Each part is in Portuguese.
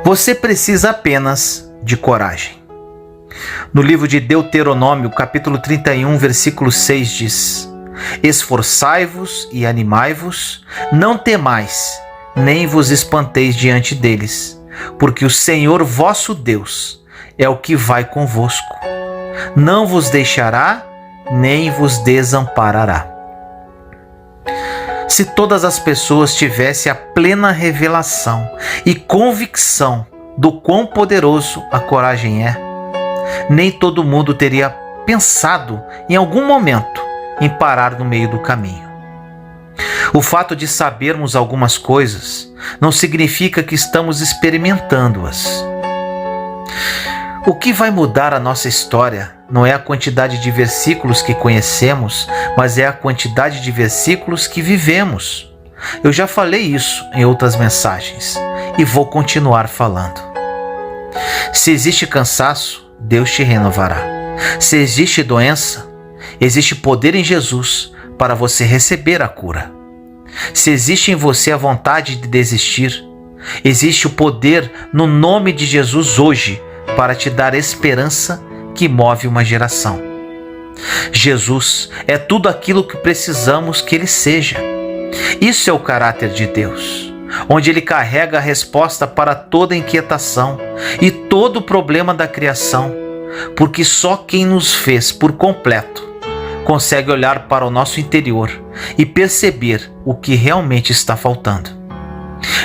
Você precisa apenas de coragem. No livro de Deuteronômio, capítulo 31, versículo 6 diz: Esforçai-vos e animai-vos, não temais, nem vos espanteis diante deles, porque o Senhor vosso Deus é o que vai convosco. Não vos deixará, nem vos desamparará. Se todas as pessoas tivessem a plena revelação e convicção do quão poderoso a coragem é, nem todo mundo teria pensado em algum momento em parar no meio do caminho. O fato de sabermos algumas coisas não significa que estamos experimentando-as. O que vai mudar a nossa história não é a quantidade de versículos que conhecemos, mas é a quantidade de versículos que vivemos. Eu já falei isso em outras mensagens e vou continuar falando. Se existe cansaço, Deus te renovará. Se existe doença, existe poder em Jesus para você receber a cura. Se existe em você a vontade de desistir, existe o poder no nome de Jesus hoje para te dar esperança que move uma geração. Jesus é tudo aquilo que precisamos que Ele seja. Isso é o caráter de Deus, onde Ele carrega a resposta para toda inquietação e todo problema da criação, porque só quem nos fez por completo consegue olhar para o nosso interior e perceber o que realmente está faltando.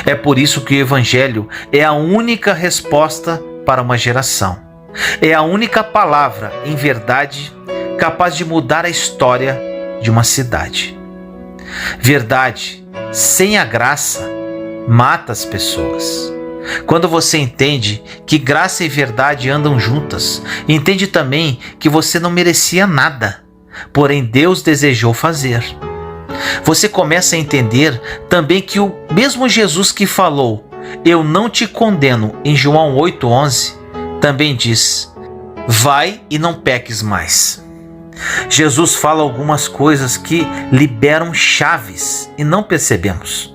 É por isso que o Evangelho é a única resposta para uma geração. É a única palavra, em verdade, capaz de mudar a história de uma cidade. Verdade, sem a graça, mata as pessoas. Quando você entende que graça e verdade andam juntas, entende também que você não merecia nada, porém Deus desejou fazer. Você começa a entender também que o mesmo Jesus que falou: "Eu não te condeno", em João 8,11, também diz: "Vai e não peques mais". Jesus fala algumas coisas que liberam chaves e não percebemos,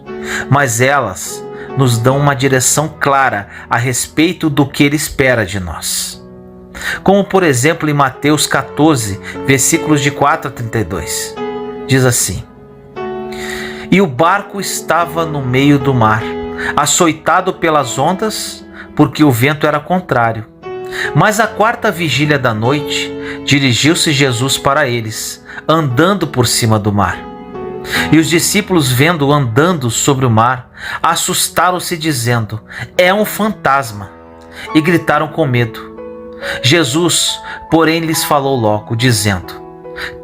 mas elas nos dão uma direção clara a respeito do que Ele espera de nós. Como, por exemplo, em Mateus 14, versículos de 4 a 32. Diz assim: "E o barco estava no meio do mar, açoitado pelas ondas, porque o vento era contrário. Mas à quarta vigília da noite, dirigiu-se Jesus para eles, andando por cima do mar. E os discípulos, vendo-o andando sobre o mar, assustaram-se, dizendo: 'É um fantasma!' E gritaram com medo. Jesus, porém, lhes falou logo, dizendo: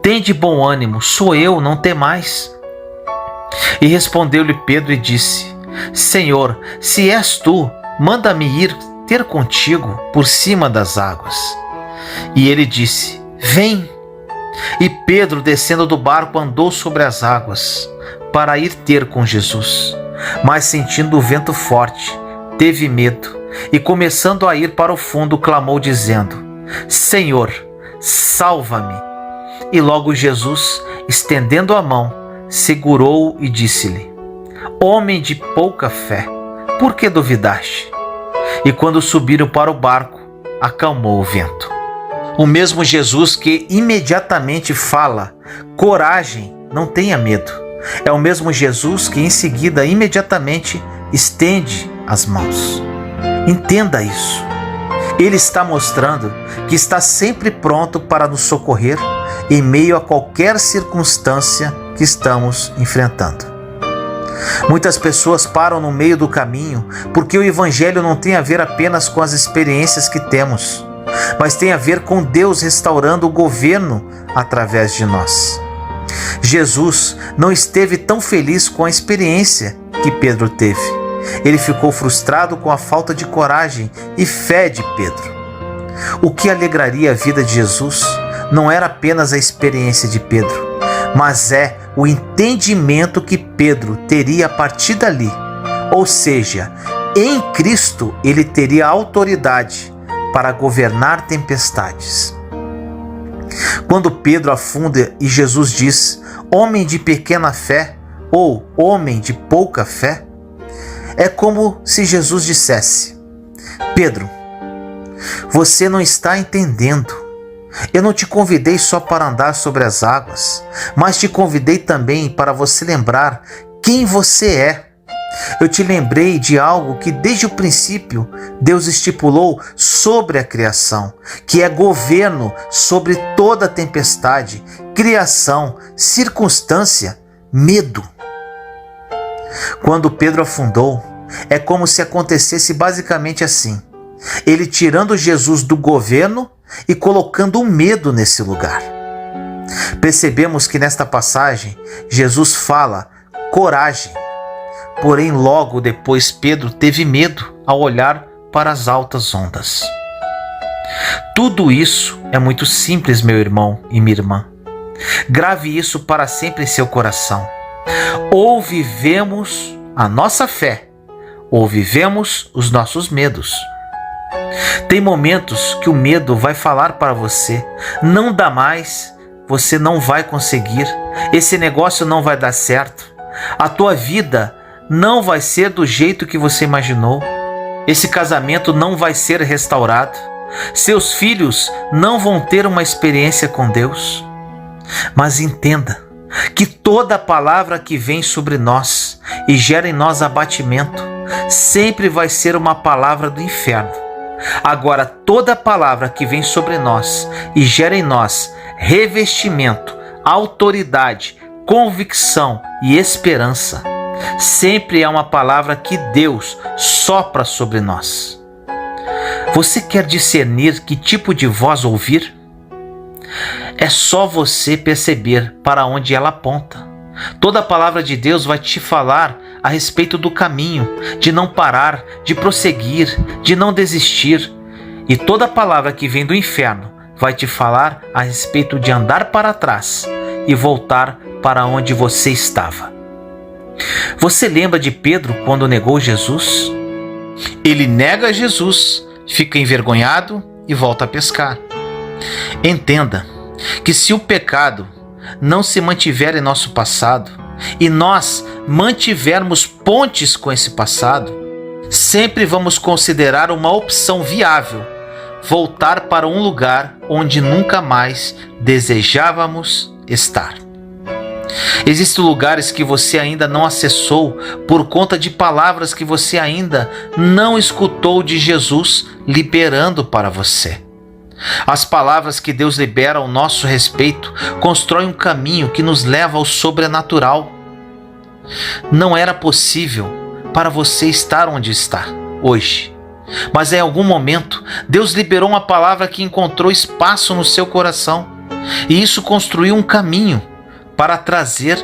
'Tende bom ânimo, sou eu, não temais.' E respondeu-lhe Pedro e disse: 'Senhor, se és tu, manda-me ir ter contigo por cima das águas.' E ele disse: 'Vem.' E Pedro, descendo do barco, andou sobre as águas para ir ter com Jesus. Mas, sentindo o vento forte, teve medo e, começando a ir para o fundo, clamou, dizendo: 'Senhor, salva-me.' E logo Jesus, estendendo a mão, segurou-o e disse-lhe: 'Homem de pouca fé, por que duvidaste?' E quando subiram para o barco, acalmou o vento." O mesmo Jesus que imediatamente fala: "Coragem, não tenha medo", é o mesmo Jesus que em seguida, imediatamente, estende as mãos. Entenda isso. Ele está mostrando que está sempre pronto para nos socorrer em meio a qualquer circunstância que estamos enfrentando. Muitas pessoas param no meio do caminho porque o Evangelho não tem a ver apenas com as experiências que temos, mas tem a ver com Deus restaurando o governo através de nós. Jesus não esteve tão feliz com a experiência que Pedro teve. Ele ficou frustrado com a falta de coragem e fé de Pedro. O que alegraria a vida de Jesus não era apenas a experiência de Pedro, mas é o entendimento que Pedro teria a partir dali. Ou seja, em Cristo ele teria autoridade para governar tempestades. Quando Pedro afunda e Jesus diz: "Homem de pequena fé", ou "Homem de pouca fé", é como se Jesus dissesse: Pedro, você não está entendendo. Eu não te convidei só para andar sobre as águas, mas te convidei também para você lembrar quem você é. Eu te lembrei de algo que desde o princípio Deus estipulou sobre a criação, que é governo sobre toda tempestade, criação, circunstância, medo. Quando Pedro afundou, é como se acontecesse basicamente assim: ele tirando Jesus do governo e colocando o medo nesse lugar. Percebemos que nesta passagem Jesus fala coragem, porém logo depois Pedro teve medo ao olhar para as altas ondas. Tudo isso é muito simples, meu irmão e minha irmã. Grave isso para sempre em seu coração. Ou vivemos a nossa fé, ou vivemos os nossos medos. Tem momentos que o medo vai falar para você: não dá mais, você não vai conseguir, esse negócio não vai dar certo, a tua vida não vai ser do jeito que você imaginou, esse casamento não vai ser restaurado, seus filhos não vão ter uma experiência com Deus. Mas entenda que toda palavra que vem sobre nós e gera em nós abatimento sempre vai ser uma palavra do inferno. Agora, toda palavra que vem sobre nós e gera em nós revestimento, autoridade, convicção e esperança, sempre é uma palavra que Deus sopra sobre nós. Você quer discernir que tipo de voz ouvir? É só você perceber para onde ela aponta. Toda a palavra de Deus vai te falar a respeito do caminho, de não parar, de prosseguir, de não desistir. E toda a palavra que vem do inferno vai te falar a respeito de andar para trás e voltar para onde você estava. Você lembra de Pedro quando negou Jesus? Ele nega Jesus, fica envergonhado e volta a pescar. Entenda que se o pecado não se mantiver em nosso passado e nós mantivermos pontes com esse passado, sempre vamos considerar uma opção viável voltar para um lugar onde nunca mais desejávamos estar. Existem lugares que você ainda não acessou por conta de palavras que você ainda não escutou de Jesus liberando para você. As palavras que Deus libera ao nosso respeito constroem um caminho que nos leva ao sobrenatural. Não era possível para você estar onde está hoje, mas em algum momento Deus liberou uma palavra que encontrou espaço no seu coração, e isso construiu um caminho para trazer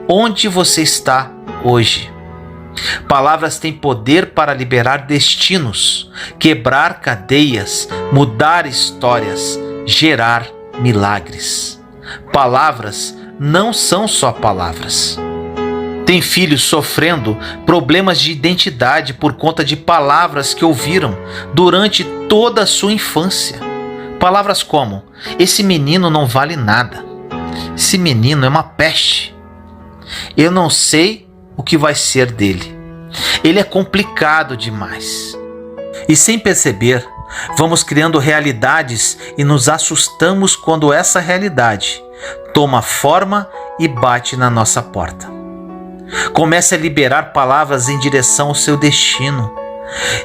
onde você está hoje. Palavras têm poder para liberar destinos, quebrar cadeias, mudar histórias, gerar milagres. Palavras não são só palavras. Tem filhos sofrendo problemas de identidade por conta de palavras que ouviram durante toda a sua infância. Palavras como: esse menino não vale nada, esse menino é uma peste, eu não sei o que vai ser dele, ele é complicado demais. E sem perceber, vamos criando realidades e nos assustamos quando essa realidade toma forma e bate na nossa porta. Comece a liberar palavras em direção ao seu destino.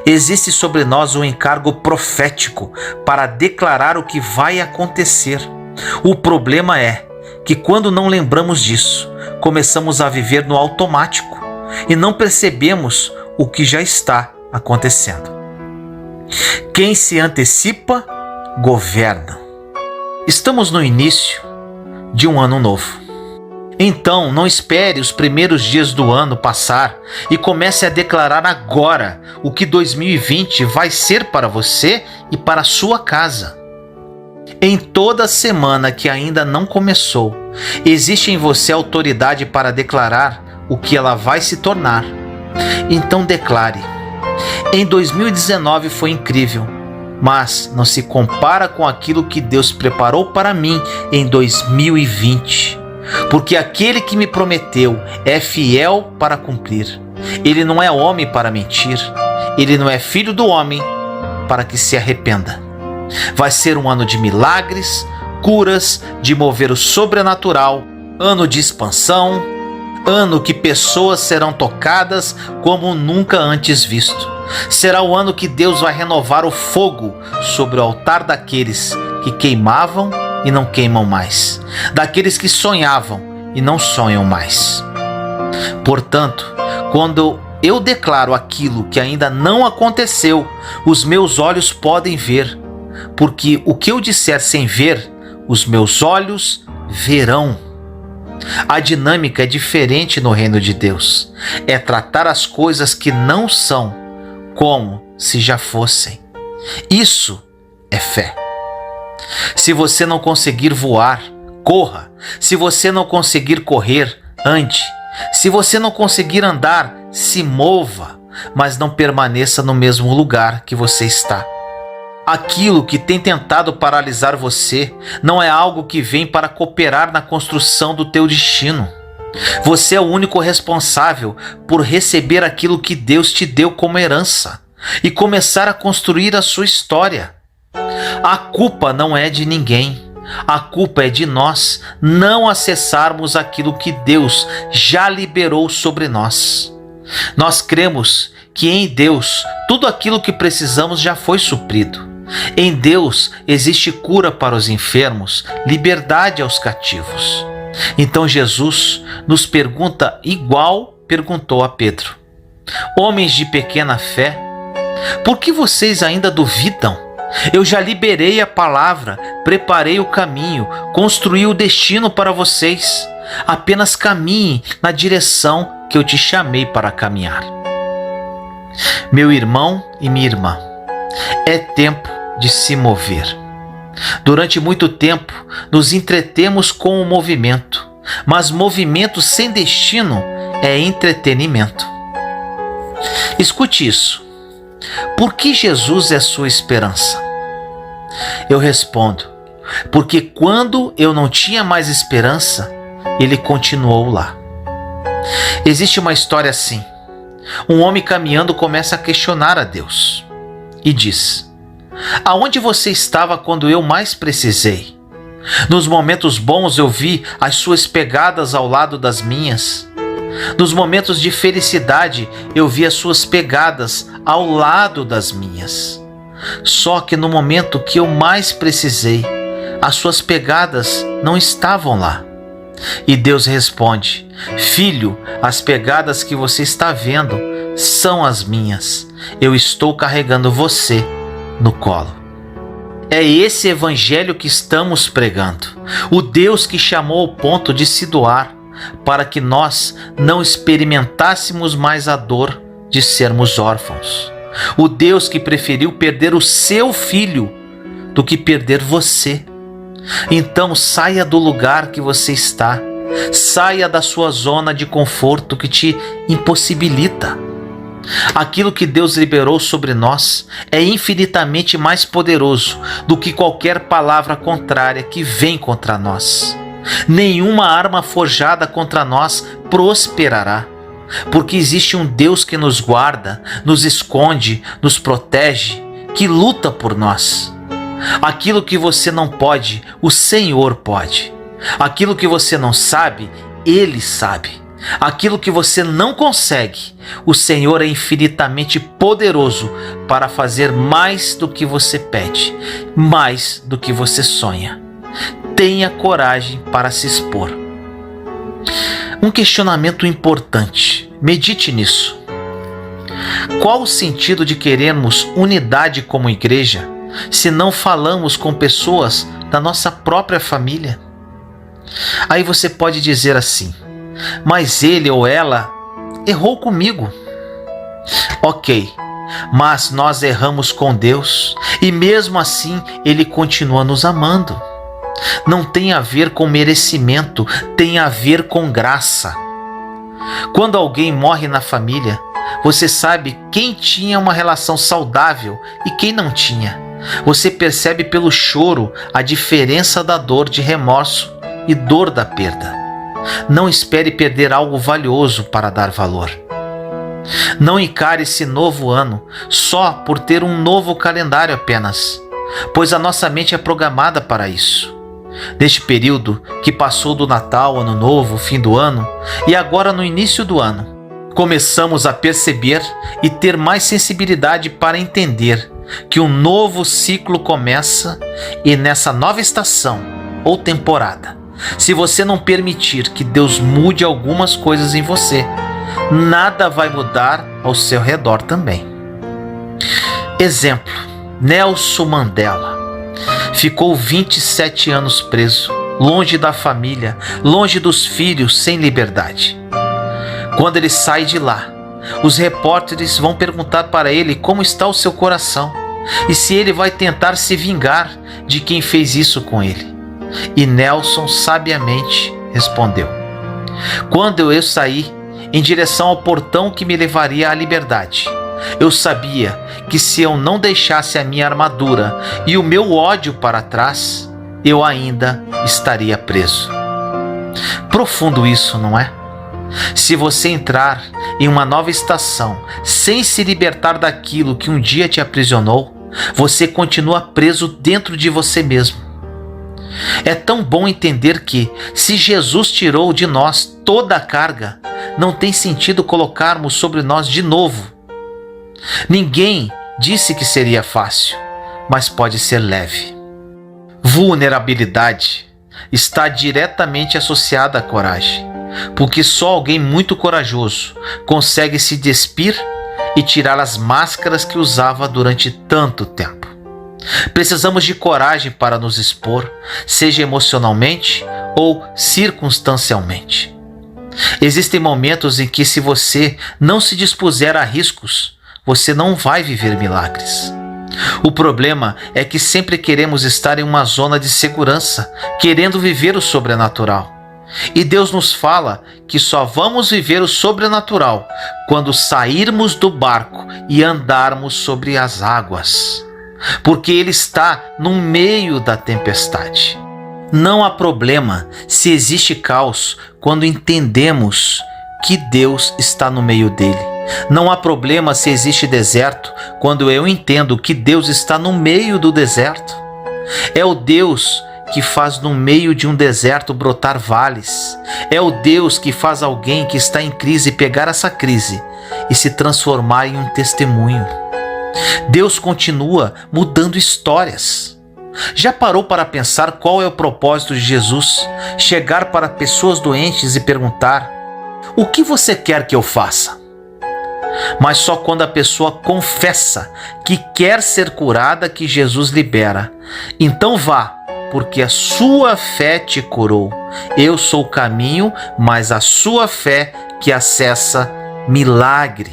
Existe sobre nós um encargo profético para declarar o que vai acontecer. O problema é que quando não lembramos disso, começamos a viver no automático e não percebemos o que já está acontecendo. Quem se antecipa, governa. Estamos no início de um ano novo. Então, não espere os primeiros dias do ano passar e comece a declarar agora o que 2020 vai ser para você e para a sua casa. Em toda semana que ainda não começou, existe em você autoridade para declarar o que ela vai se tornar. Então declare: em 2019 foi incrível, mas não se compara com aquilo que Deus preparou para mim em 2020. Porque aquele que me prometeu é fiel para cumprir. Ele não é homem para mentir, ele não é filho do homem para que se arrependa. Vai ser um ano de milagres, curas, de mover o sobrenatural, ano de expansão, ano que pessoas serão tocadas como nunca antes visto. Será o ano que Deus vai renovar o fogo sobre o altar daqueles que queimavam e não queimam mais, daqueles que sonhavam e não sonham mais. Portanto, quando eu declaro aquilo que ainda não aconteceu, os meus olhos podem ver, porque o que eu disser sem ver, os meus olhos verão. A dinâmica é diferente no reino de Deus. É tratar as coisas que não são como se já fossem. Isso é fé. Se você não conseguir voar, corra. Se você não conseguir correr, ande. Se você não conseguir andar, se mova, mas não permaneça no mesmo lugar que você está. Aquilo que tem tentado paralisar você não é algo que vem para cooperar na construção do teu destino. Você é o único responsável por receber aquilo que Deus te deu como herança e começar a construir a sua história. A culpa não é de ninguém. A culpa é de nós não acessarmos aquilo que Deus já liberou sobre nós. Nós cremos que em Deus tudo aquilo que precisamos já foi suprido. Em Deus existe cura para os enfermos, liberdade aos cativos. Então Jesus nos pergunta igual perguntou a Pedro: homens de pequena fé, por que vocês ainda duvidam? Eu já liberei a palavra, preparei o caminho, construí o destino para vocês. Apenas caminhem na direção que eu te chamei para caminhar. Meu irmão e minha irmã, é tempo de se mover. Durante muito tempo nos entretemos com o movimento, mas movimento sem destino é entretenimento. Escute isso. Por que Jesus é sua esperança? Eu respondo: porque quando eu não tinha mais esperança, ele continuou lá. Existe uma história assim. Um homem caminhando começa a questionar a Deus e diz: aonde você estava quando eu mais precisei? Nos momentos bons eu vi as suas pegadas ao lado das minhas. Nos momentos de felicidade eu vi as suas pegadas ao lado das minhas. Só que no momento que eu mais precisei, as suas pegadas não estavam lá. E Deus responde: filho, as pegadas que você está vendo são as minhas. Eu estou carregando você no colo. É esse evangelho que estamos pregando. O Deus que chamou ao ponto de se doar para que nós não experimentássemos mais a dor de sermos órfãos. O Deus que preferiu perder o seu filho do que perder você. Então saia do lugar que você está. Saia da sua zona de conforto que te impossibilita. Aquilo que Deus liberou sobre nós é infinitamente mais poderoso do que qualquer palavra contrária que vem contra nós. Nenhuma arma forjada contra nós prosperará, porque existe um Deus que nos guarda, nos esconde, nos protege, que luta por nós. Aquilo que você não pode, o Senhor pode. Aquilo que você não sabe, Ele sabe. Aquilo que você não consegue, o Senhor é infinitamente poderoso para fazer mais do que você pede, mais do que você sonha. Tenha coragem para se expor. Um questionamento importante. Medite nisso. Qual o sentido de querermos unidade como igreja se não falamos com pessoas da nossa própria família? Aí você pode dizer assim: mas ele ou ela errou comigo. Ok, mas nós erramos com Deus e mesmo assim Ele continua nos amando. Não tem a ver com merecimento, tem a ver com graça. Quando alguém morre na família, você sabe quem tinha uma relação saudável e quem não tinha. Você percebe pelo choro a diferença da dor de remorso e dor da perda. Não espere perder algo valioso para dar valor. Não encare esse novo ano só por ter um novo calendário apenas, pois a nossa mente é programada para isso. Neste período que passou do Natal, Ano Novo, fim do ano e agora no início do ano, começamos a perceber e ter mais sensibilidade para entender que um novo ciclo começa e nessa nova estação ou temporada, se você não permitir que Deus mude algumas coisas em você, nada vai mudar ao seu redor também. Exemplo: Nelson Mandela ficou 27 anos preso, longe da família, longe dos filhos, sem liberdade. Quando ele sai de lá, os repórteres vão perguntar para ele como está o seu coração e se ele vai tentar se vingar de quem fez isso com ele. E Nelson sabiamente respondeu: quando eu saí em direção ao portão que me levaria à liberdade, eu sabia que se eu não deixasse a minha armadura e o meu ódio para trás, eu ainda estaria preso. Profundo isso, não é? Se você entrar em uma nova estação sem se libertar daquilo que um dia te aprisionou, você continua preso dentro de você mesmo. É tão bom entender que, se Jesus tirou de nós toda a carga, não tem sentido colocarmos sobre nós de novo. Ninguém disse que seria fácil, mas pode ser leve. Vulnerabilidade está diretamente associada à coragem, porque só alguém muito corajoso consegue se despir e tirar as máscaras que usava durante tanto tempo. Precisamos de coragem para nos expor, seja emocionalmente ou circunstancialmente. Existem momentos em que, se você não se dispuser a riscos, você não vai viver milagres. O problema é que sempre queremos estar em uma zona de segurança, querendo viver o sobrenatural. E Deus nos fala que só vamos viver o sobrenatural quando sairmos do barco e andarmos sobre as águas, porque Ele está no meio da tempestade. Não há problema se existe caos quando entendemos que Deus está no meio dele. Não há problema se existe deserto quando eu entendo que Deus está no meio do deserto. É o Deus que faz no meio de um deserto brotar vales. É o Deus que faz alguém que está em crise pegar essa crise e se transformar em um testemunho. Deus continua mudando histórias. Já parou para pensar qual é o propósito de Jesus chegar para pessoas doentes e perguntar: o que você quer que eu faça? Mas só quando a pessoa confessa que quer ser curada que Jesus libera. Então vá, porque a sua fé te curou. Eu sou o caminho, mas a sua fé que acessa milagre.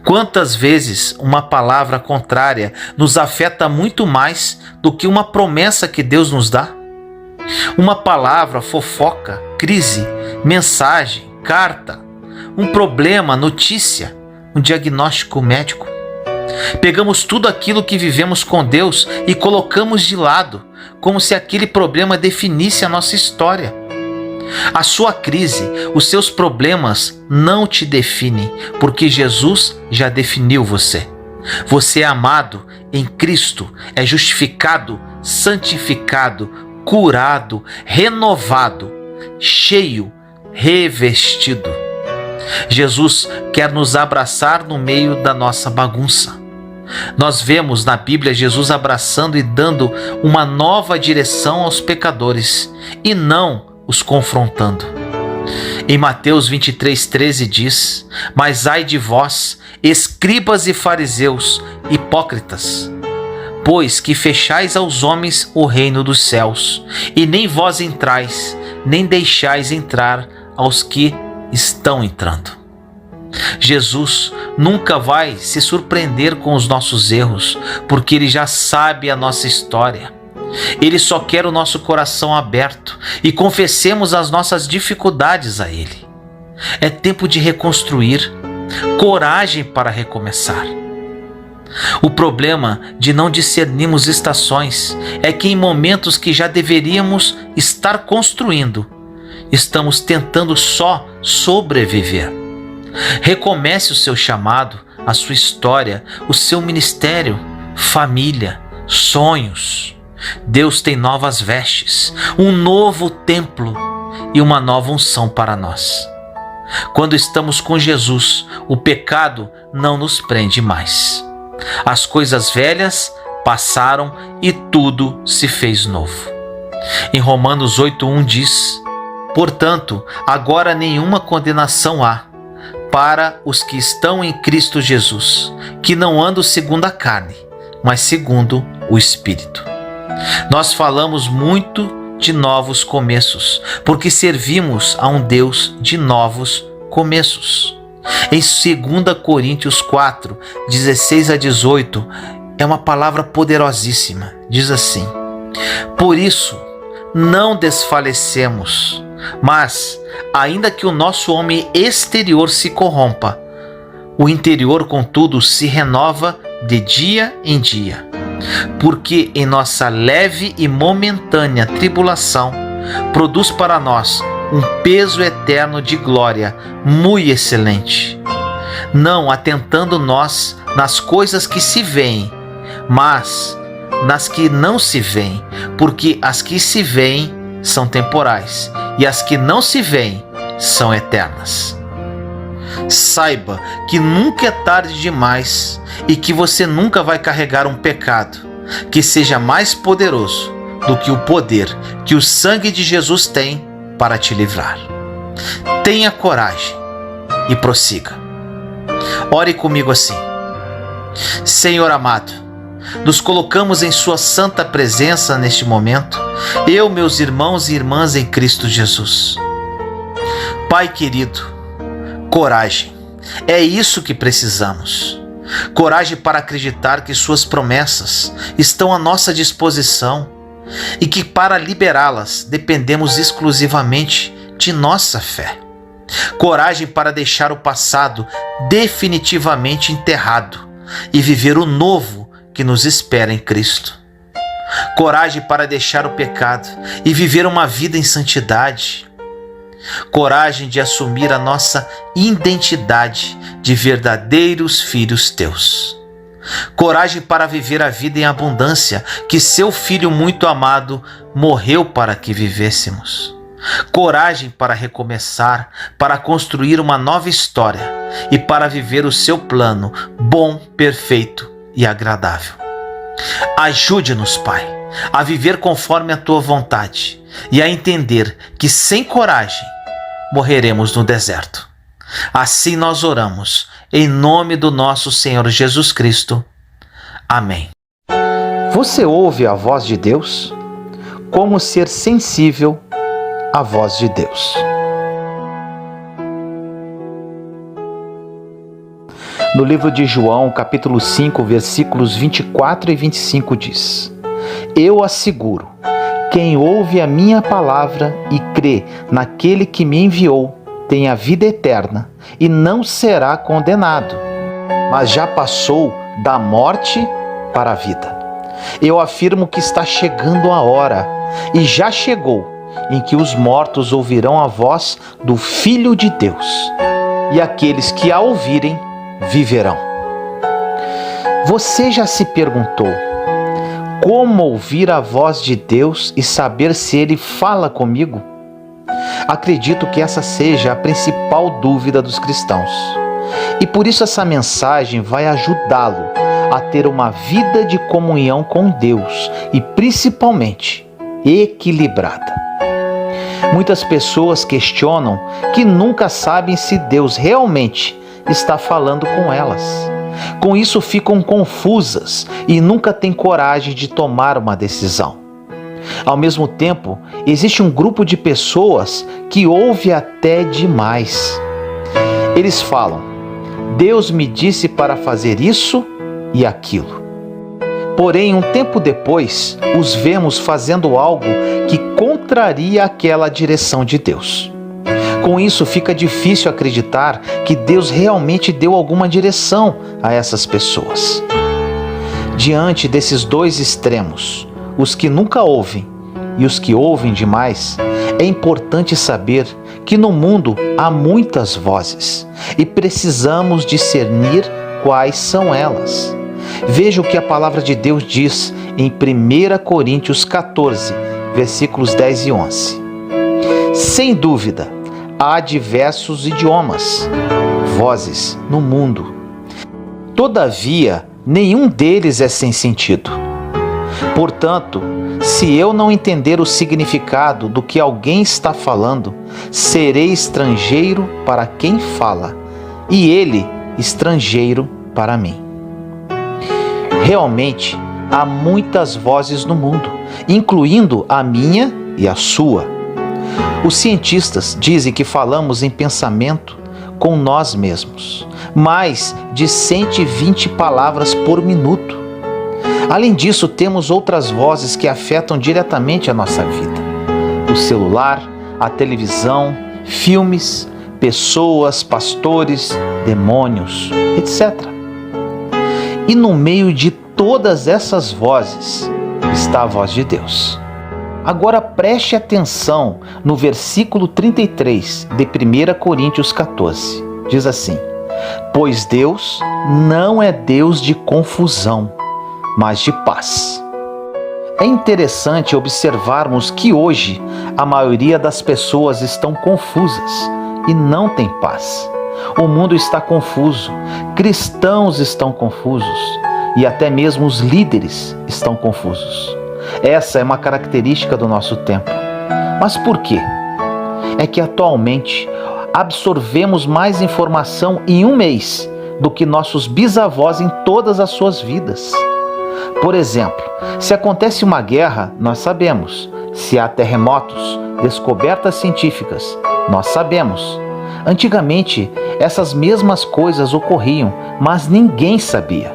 Quantas vezes uma palavra contrária nos afeta muito mais do que uma promessa que Deus nos dá? Uma palavra, fofoca, crise, mensagem, carta, um problema, notícia, um diagnóstico médico. Pegamos tudo aquilo que vivemos com Deus e colocamos de lado, como se aquele problema definisse a nossa história. A sua crise, os seus problemas não te definem, porque Jesus já definiu você. Você é amado em Cristo, é justificado, santificado, curado, renovado, cheio, revestido. Jesus quer nos abraçar no meio da nossa bagunça. Nós vemos na Bíblia Jesus abraçando e dando uma nova direção aos pecadores e não os confrontando. Em Mateus 23:13 diz: mas ai de vós, escribas e fariseus, hipócritas, pois que fechais aos homens o reino dos céus, e nem vós entrais, nem deixais entrar aos que estão entrando. Jesus nunca vai se surpreender com os nossos erros, porque Ele já sabe a nossa história. Ele só quer o nosso coração aberto e confessemos as nossas dificuldades a Ele. É tempo de reconstruir, coragem para recomeçar. O problema de não discernirmos estações é que, em momentos que já deveríamos estar construindo, estamos tentando só sobreviver. Recomece o seu chamado, a sua história, o seu ministério, família, sonhos. Deus tem novas vestes, um novo templo e uma nova unção para nós. Quando estamos com Jesus, o pecado não nos prende mais. As coisas velhas passaram e tudo se fez novo. Em Romanos 8:1 diz: portanto, agora nenhuma condenação há para os que estão em Cristo Jesus, que não andam segundo a carne, mas segundo o Espírito. Nós falamos muito de novos começos, porque servimos a um Deus de novos começos. Em 2 Coríntios 4, 16-18, é uma palavra poderosíssima. Diz assim: por isso, não desfalecemos, mas, ainda que o nosso homem exterior se corrompa, o interior, contudo, se renova de dia em dia. Porque em nossa leve e momentânea tribulação produz para nós um peso eterno de glória muito excelente, não atentando nós nas coisas que se veem, mas nas que não se veem, porque as que se veem são temporais e as que não se veem são eternas. Saiba que nunca é tarde demais e que você nunca vai carregar um pecado que seja mais poderoso do que o poder que o sangue de Jesus tem para te livrar. Tenha coragem e prossiga. Ore comigo assim: Senhor amado, nos colocamos em sua santa presença neste momento, eu, meus irmãos e irmãs em Cristo Jesus. Pai querido, coragem, é isso que precisamos. Coragem para acreditar que suas promessas estão à nossa disposição e que para liberá-las dependemos exclusivamente de nossa fé. Coragem para deixar o passado definitivamente enterrado e viver o novo que nos espera em Cristo. Coragem para deixar o pecado e viver uma vida em santidade. Coragem de assumir a nossa identidade de verdadeiros filhos teus. Coragem para viver a vida em abundância que seu Filho muito amado morreu para que vivêssemos. Coragem para recomeçar, para construir uma nova história e para viver o seu plano bom, perfeito e agradável. Ajude-nos, Pai, a viver conforme a tua vontade e a entender que sem coragem morreremos no deserto. Assim nós oramos, em nome do nosso Senhor Jesus Cristo. Amém. Você ouve a voz de Deus? Como ser sensível à voz de Deus? No livro de João, capítulo 5, versículos 24 e 25 diz: eu asseguro, quem ouve a minha palavra e crê naquele que me enviou, tem a vida eterna e não será condenado, mas já passou da morte para a vida. Eu afirmo que está chegando a hora, e já chegou, em que os mortos ouvirão a voz do Filho de Deus, e aqueles que a ouvirem viverão. Você já se perguntou: como ouvir a voz de Deus e saber se Ele fala comigo? Acredito que essa seja a principal dúvida dos cristãos. E por isso essa mensagem vai ajudá-lo a ter uma vida de comunhão com Deus e principalmente equilibrada. Muitas pessoas questionam que nunca sabem se Deus realmente está falando com elas. Com isso ficam confusas e nunca têm coragem de tomar uma decisão. Ao mesmo tempo, existe um grupo de pessoas que ouve até demais. Eles falam: Deus me disse para fazer isso e aquilo. Porém, um tempo depois, os vemos fazendo algo que contraria aquela direção de Deus. Com isso, fica difícil acreditar que Deus realmente deu alguma direção a essas pessoas. Diante desses dois extremos, os que nunca ouvem e os que ouvem demais, É importante saber que no mundo há muitas vozes e precisamos discernir quais são elas. Veja o que a palavra de Deus diz em 1 Coríntios 14, versículos 10 e 11. Sem dúvida, há diversos idiomas, vozes no mundo. Todavia, nenhum deles é sem sentido. Portanto, se eu não entender o significado do que alguém está falando, serei estrangeiro para quem fala, e ele estrangeiro para mim. Realmente, há muitas vozes no mundo, incluindo a minha e a sua. Os cientistas dizem que falamos em pensamento com nós mesmos, mais de 120 palavras por minuto. Além disso, temos outras vozes que afetam diretamente a nossa vida: o celular, a televisão, filmes, pessoas, pastores, demônios, etc. E no meio de todas essas vozes está a voz de Deus. Agora preste atenção no versículo 33 de 1 Coríntios 14. Diz assim: pois Deus não é Deus de confusão, mas de paz. É interessante observarmos que hoje a maioria das pessoas estão confusas e não tem paz. O mundo está confuso, cristãos estão confusos e até mesmo os líderes estão confusos. Essa é uma característica do nosso tempo. Mas por quê? É que atualmente absorvemos mais informação em um mês do que nossos bisavós em todas as suas vidas. Por exemplo, se acontece uma guerra, nós sabemos. Se há terremotos, descobertas científicas, nós sabemos. Antigamente, essas mesmas coisas ocorriam, mas ninguém sabia.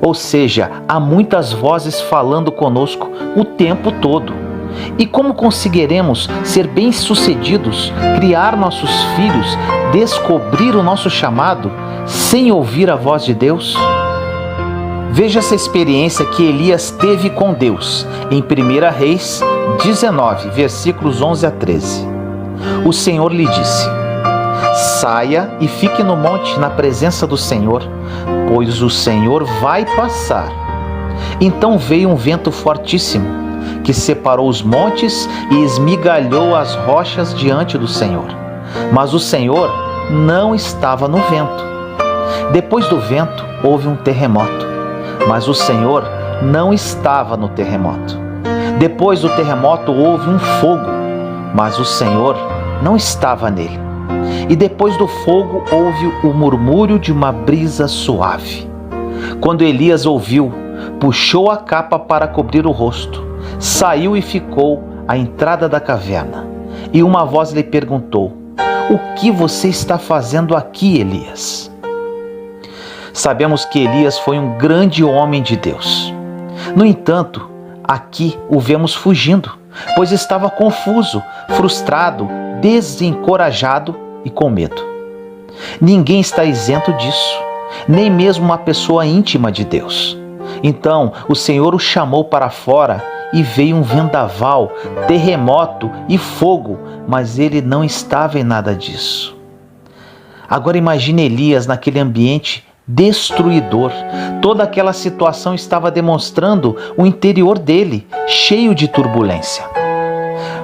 Ou seja, há muitas vozes falando conosco o tempo todo. E como conseguiremos ser bem-sucedidos, criar nossos filhos, descobrir o nosso chamado, sem ouvir a voz de Deus? Veja essa experiência que Elias teve com Deus em 1 Reis 19, versículos 11 a 13. O Senhor lhe disse: saia e fique no monte na presença do Senhor, pois o Senhor vai passar. Então veio um vento fortíssimo, que separou os montes e esmigalhou as rochas diante do Senhor. Mas o Senhor não estava no vento. Depois do vento houve um terremoto, mas o Senhor não estava no terremoto. Depois do terremoto houve um fogo, mas o Senhor não estava nele. E depois do fogo houve o murmúrio de uma brisa suave. Quando Elias ouviu, puxou a capa para cobrir o rosto, saiu e ficou à entrada da caverna. E uma voz lhe perguntou: o que você está fazendo aqui, Elias? Sabemos que Elias foi um grande homem de Deus. No entanto, aqui o vemos fugindo, pois estava confuso, frustrado, desencorajado e com medo. Ninguém está isento disso, nem mesmo uma pessoa íntima de Deus. Então o Senhor o chamou para fora e veio um vendaval, terremoto e fogo, mas ele não estava em nada disso. Agora imagine Elias naquele ambiente destruidor. Toda aquela situação estava demonstrando o interior dele, cheio de turbulência.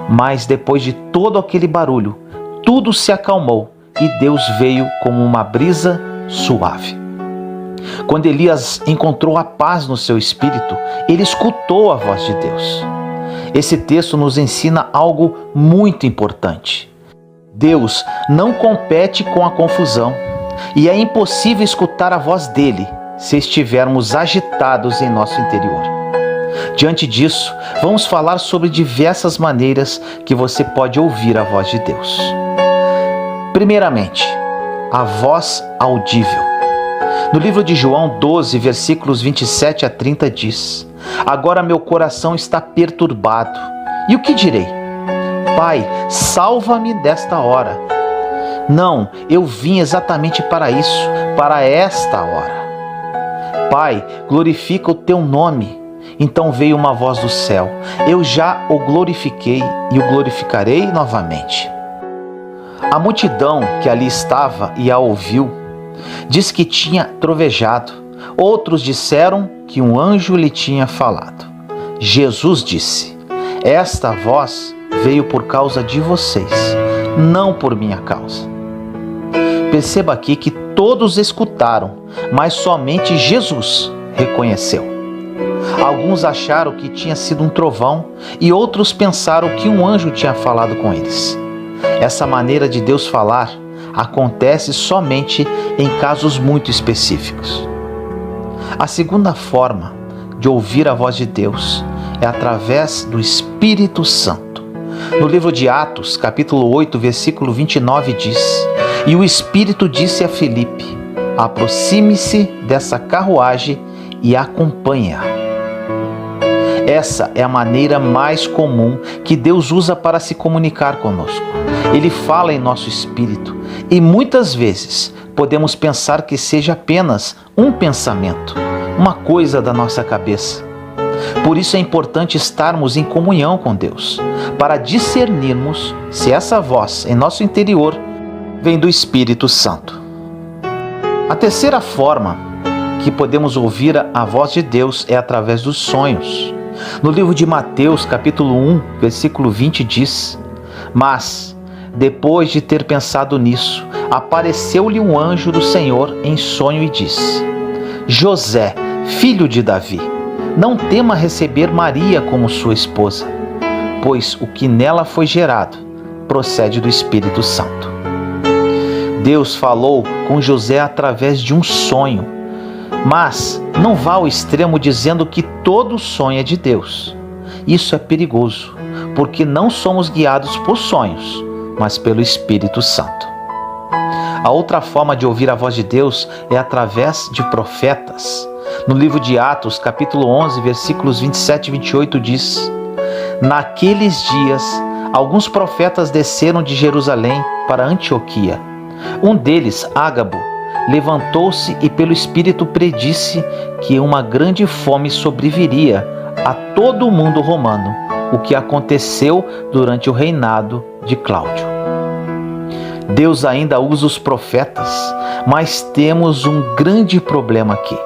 Mas depois de todo aquele barulho, tudo se acalmou e Deus veio como uma brisa suave. Quando Elias encontrou a paz no seu espírito, ele escutou a voz de Deus. Esse texto nos ensina algo muito importante. Deus não compete com a confusão e é impossível escutar a voz dele se estivermos agitados em nosso interior. Diante disso, vamos falar sobre diversas maneiras que você pode ouvir a voz de Deus. Primeiramente, a voz audível. No livro de João 12, versículos 27 a 30 diz: agora meu coração está perturbado. E o que direi? Pai, salva-me desta hora. Não, eu vim exatamente para isso, para esta hora. Pai, glorifica o teu nome. Então veio uma voz do céu: eu já o glorifiquei e o glorificarei novamente. A multidão que ali estava e a ouviu, diz que tinha trovejado. Outros disseram que um anjo lhe tinha falado. Jesus disse: esta voz veio por causa de vocês, não por minha causa. Perceba aqui que todos escutaram, mas somente Jesus reconheceu. Alguns acharam que tinha sido um trovão e outros pensaram que um anjo tinha falado com eles. Essa maneira de Deus falar acontece somente em casos muito específicos. A segunda forma de ouvir a voz de Deus é através do Espírito Santo. No livro de Atos, capítulo 8, versículo 29 diz: e o Espírito disse a Filipe: aproxime-se dessa carruagem e acompanhe-a. Essa é a maneira mais comum que Deus usa para se comunicar conosco. Ele fala em nosso espírito e muitas vezes podemos pensar que seja apenas um pensamento, uma coisa da nossa cabeça. Por isso é importante estarmos em comunhão com Deus, para discernirmos se essa voz em nosso interior vem do Espírito Santo. A terceira forma que podemos ouvir a voz de Deus é através dos sonhos. No livro de Mateus, capítulo 1, versículo 20 diz: mas, depois de ter pensado nisso, apareceu-lhe um anjo do Senhor em sonho e disse: José, filho de Davi, não tema receber Maria como sua esposa, pois o que nela foi gerado procede do Espírito Santo. Deus falou com José através de um sonho, mas não vá ao extremo dizendo que todo sonho é de Deus. Isso é perigoso, porque não somos guiados por sonhos, mas pelo Espírito Santo. A outra forma de ouvir a voz de Deus é através de profetas. No livro de Atos, capítulo 11, versículos 27 e 28 diz: naqueles dias, alguns profetas desceram de Jerusalém para Antioquia. Um deles, Ágabo, levantou-se e pelo Espírito predisse que uma grande fome sobreviria a todo o mundo romano, o que aconteceu durante o reinado de Cláudio. Deus ainda usa os profetas, mas temos um grande problema aqui.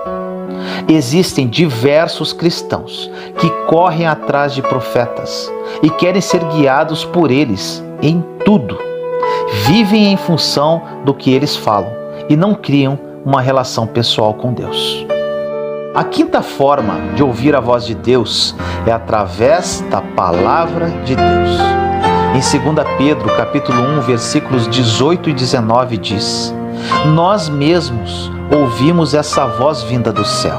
Existem diversos cristãos que correm atrás de profetas e querem ser guiados por eles em tudo. Vivem em função do que eles falam e não criam uma relação pessoal com Deus. A quinta forma de ouvir a voz de Deus é através da palavra de Deus. Em 2 Pedro, capítulo 1, versículos 18 e 19 diz: nós mesmos ouvimos essa voz vinda do céu,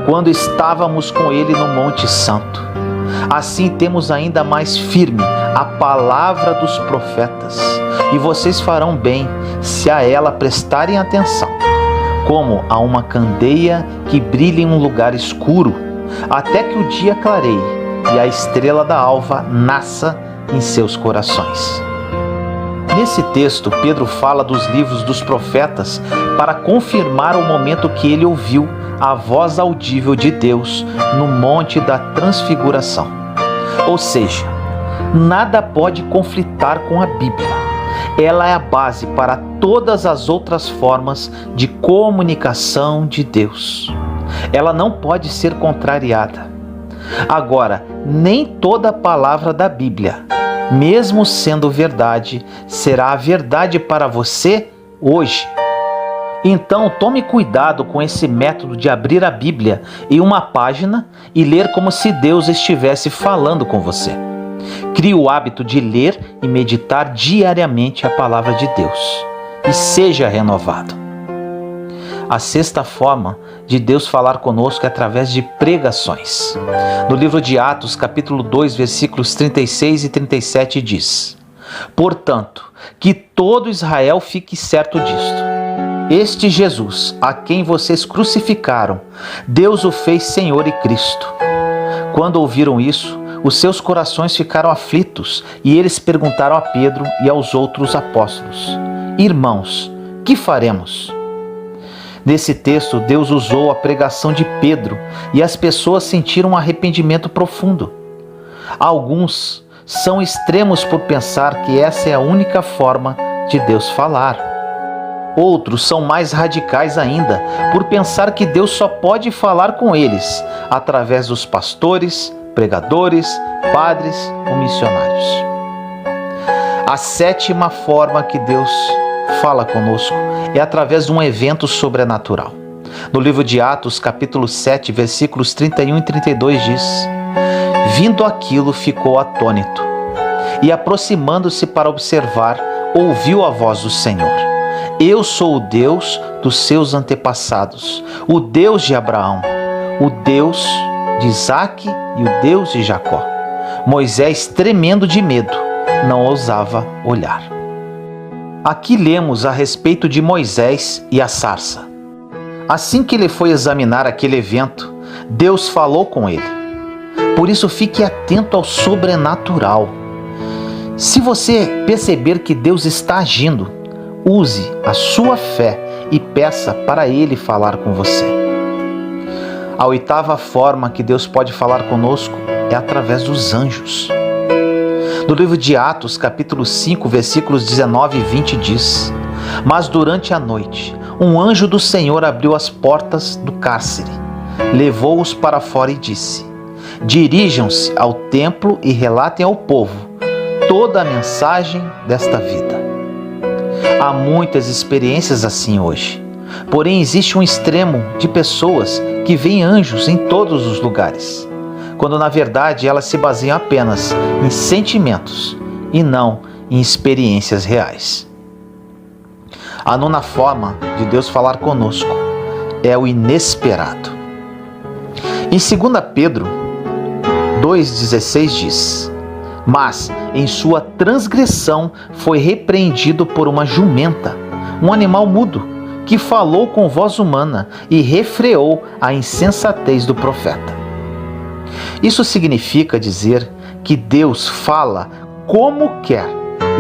quando estávamos com ele no Monte Santo. Assim temos ainda mais firme a palavra dos profetas, e vocês farão bem se a ela prestarem atenção, como a uma candeia que brilha em um lugar escuro, até que o dia clareie e a estrela da alva nasça em seus corações. Nesse texto, Pedro fala dos livros dos profetas para confirmar o momento que ele ouviu a voz audível de Deus no Monte da Transfiguração. Ou seja, nada pode conflitar com a Bíblia. Ela é a base para todas as outras formas de comunicação de Deus. Ela não pode ser contrariada. Agora, nem toda palavra da Bíblia, mesmo sendo verdade, será a verdade para você hoje. Então, tome cuidado com esse método de abrir a Bíblia em uma página e ler como se Deus estivesse falando com você. Crie o hábito de ler e meditar diariamente a palavra de Deus e seja renovado. A sexta forma de Deus falar conosco é através de pregações. No livro de Atos, capítulo 2, versículos 36 e 37 diz: portanto, que todo Israel fique certo disto. Este Jesus, a quem vocês crucificaram, Deus o fez Senhor e Cristo. Quando ouviram isso, os seus corações ficaram aflitos e eles perguntaram a Pedro e aos outros apóstolos: irmãos, que faremos? Nesse texto, Deus usou a pregação de Pedro e as pessoas sentiram um arrependimento profundo. Alguns são extremos por pensar que essa é a única forma de Deus falar. Outros são mais radicais ainda por pensar que Deus só pode falar com eles através dos pastores, pregadores, padres ou missionários. A sétima forma que Deus fala conosco é através de um evento sobrenatural. No livro de Atos, capítulo 7, versículos 31 e 32 diz: Vindo aquilo, ficou atônito, e aproximando-se para observar, ouviu a voz do Senhor: Eu sou o Deus dos seus antepassados, o Deus de Abraão, o Deus de Isaque e o Deus de Jacó. Moisés, tremendo de medo, não ousava olhar. Aqui lemos a respeito de Moisés e a sarça. Assim que ele foi examinar aquele evento, Deus falou com ele. Por isso, fique atento ao sobrenatural. Se você perceber que Deus está agindo, use a sua fé e peça para Ele falar com você. A oitava forma que Deus pode falar conosco é através dos anjos. No livro de Atos, capítulo 5, versículos 19 e 20 diz: Mas durante a noite, um anjo do Senhor abriu as portas do cárcere, levou-os para fora e disse: Dirijam-se ao templo e relatem ao povo toda a mensagem desta vida. Há muitas experiências assim hoje, porém existe um extremo de pessoas que veem anjos em todos os lugares, quando na verdade elas se baseiam apenas em sentimentos e não em experiências reais. A nona forma de Deus falar conosco é o inesperado. Em 2 Pedro 2,16 diz: Mas em sua transgressão foi repreendido por uma jumenta, um animal mudo, que falou com voz humana e refreou a insensatez do profeta. Isso significa dizer que Deus fala como quer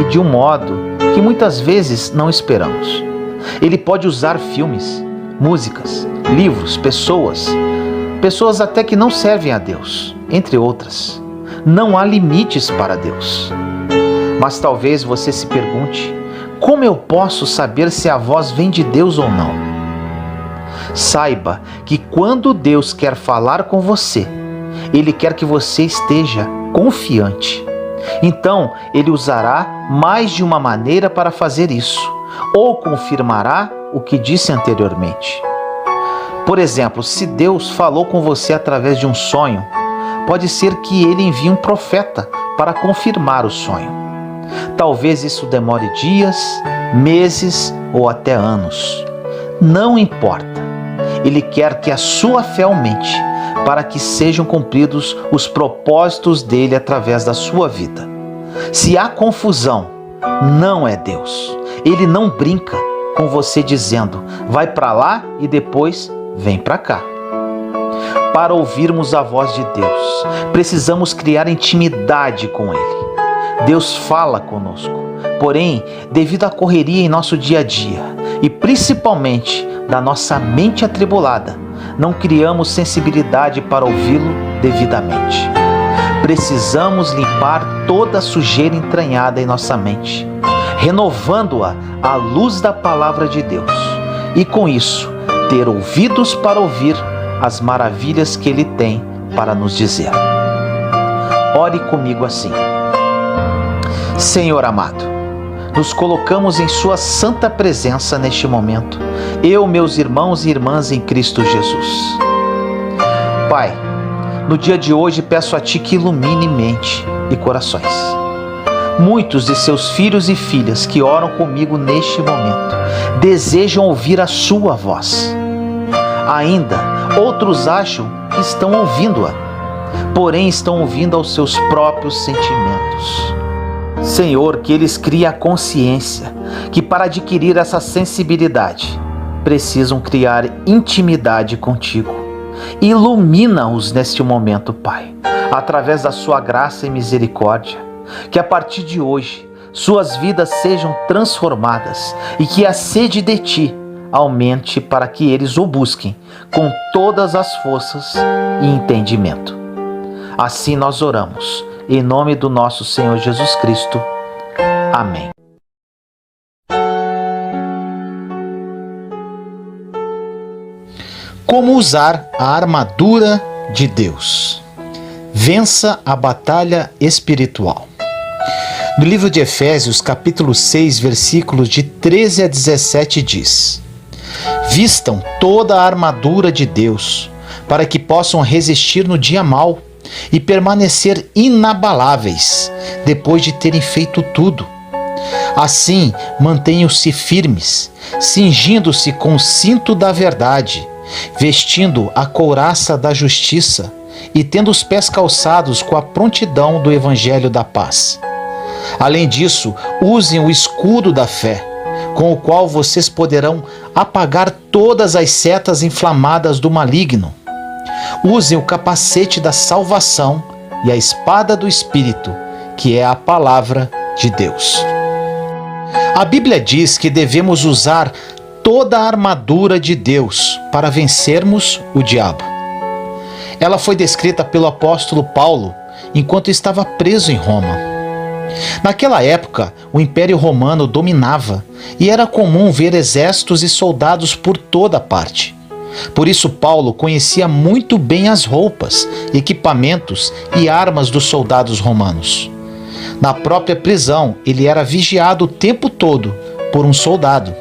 e de um modo que muitas vezes não esperamos. Ele pode usar filmes, músicas, livros, pessoas até que não servem a Deus, entre outras. Não há limites para Deus. Mas talvez você se pergunte: como eu posso saber se a voz vem de Deus ou não? Saiba que quando Deus quer falar com você, Ele quer que você esteja confiante. Então, Ele usará mais de uma maneira para fazer isso, ou confirmará o que disse anteriormente. Por exemplo, se Deus falou com você através de um sonho, pode ser que Ele envie um profeta para confirmar o sonho. Talvez isso demore dias, meses ou até anos. Não importa. Ele quer que a sua fé aumente para que sejam cumpridos os propósitos dele através da sua vida. Se há confusão, não é Deus. Ele não brinca com você dizendo: vai para lá e depois vem para cá. Para ouvirmos a voz de Deus, precisamos criar intimidade com Ele. Deus fala conosco, porém, devido à correria em nosso dia a dia e principalmente da nossa mente atribulada, não criamos sensibilidade para ouvi-lo devidamente. Precisamos limpar toda a sujeira entranhada em nossa mente, renovando-a à luz da palavra de Deus, e com isso, ter ouvidos para ouvir as maravilhas que Ele tem para nos dizer. Ore comigo assim: Senhor amado, nos colocamos em Sua santa presença neste momento, eu, meus irmãos e irmãs em Cristo Jesus. Pai, no dia de hoje peço a Ti que ilumine mente e corações. Muitos de Seus filhos e filhas que oram comigo neste momento desejam ouvir a Sua voz. Ainda, outros acham que estão ouvindo-a, porém estão ouvindo aos seus próprios sentimentos. Senhor, que eles criem a consciência que para adquirir essa sensibilidade, precisam criar intimidade contigo. Ilumina-os neste momento, Pai, através da Sua graça e misericórdia, que a partir de hoje, suas vidas sejam transformadas e que a sede de Ti aumente para que eles o busquem com todas as forças e entendimento. Assim nós oramos, em nome do nosso Senhor Jesus Cristo. Amém. Como usar a armadura de Deus? Vença a batalha espiritual. No livro de Efésios, capítulo 6, versículos de 13 a 17 diz: Vistam toda a armadura de Deus, para que possam resistir no dia mau e permanecer inabaláveis, depois de terem feito tudo. Assim, mantenham-se firmes, cingindo-se com o cinto da verdade, vestindo a couraça da justiça e tendo os pés calçados com a prontidão do evangelho da paz. Além disso, usem o escudo da fé, com o qual vocês poderão apagar todas as setas inflamadas do maligno. Usem o capacete da salvação e a espada do Espírito, que é a palavra de Deus. A Bíblia diz que devemos usar toda a armadura de Deus para vencermos o diabo. Ela foi descrita pelo apóstolo Paulo enquanto estava preso em Roma. Naquela época, o Império Romano dominava e era comum ver exércitos e soldados por toda parte. Por isso, Paulo conhecia muito bem as roupas, equipamentos e armas dos soldados romanos. Na própria prisão, ele era vigiado o tempo todo por um soldado.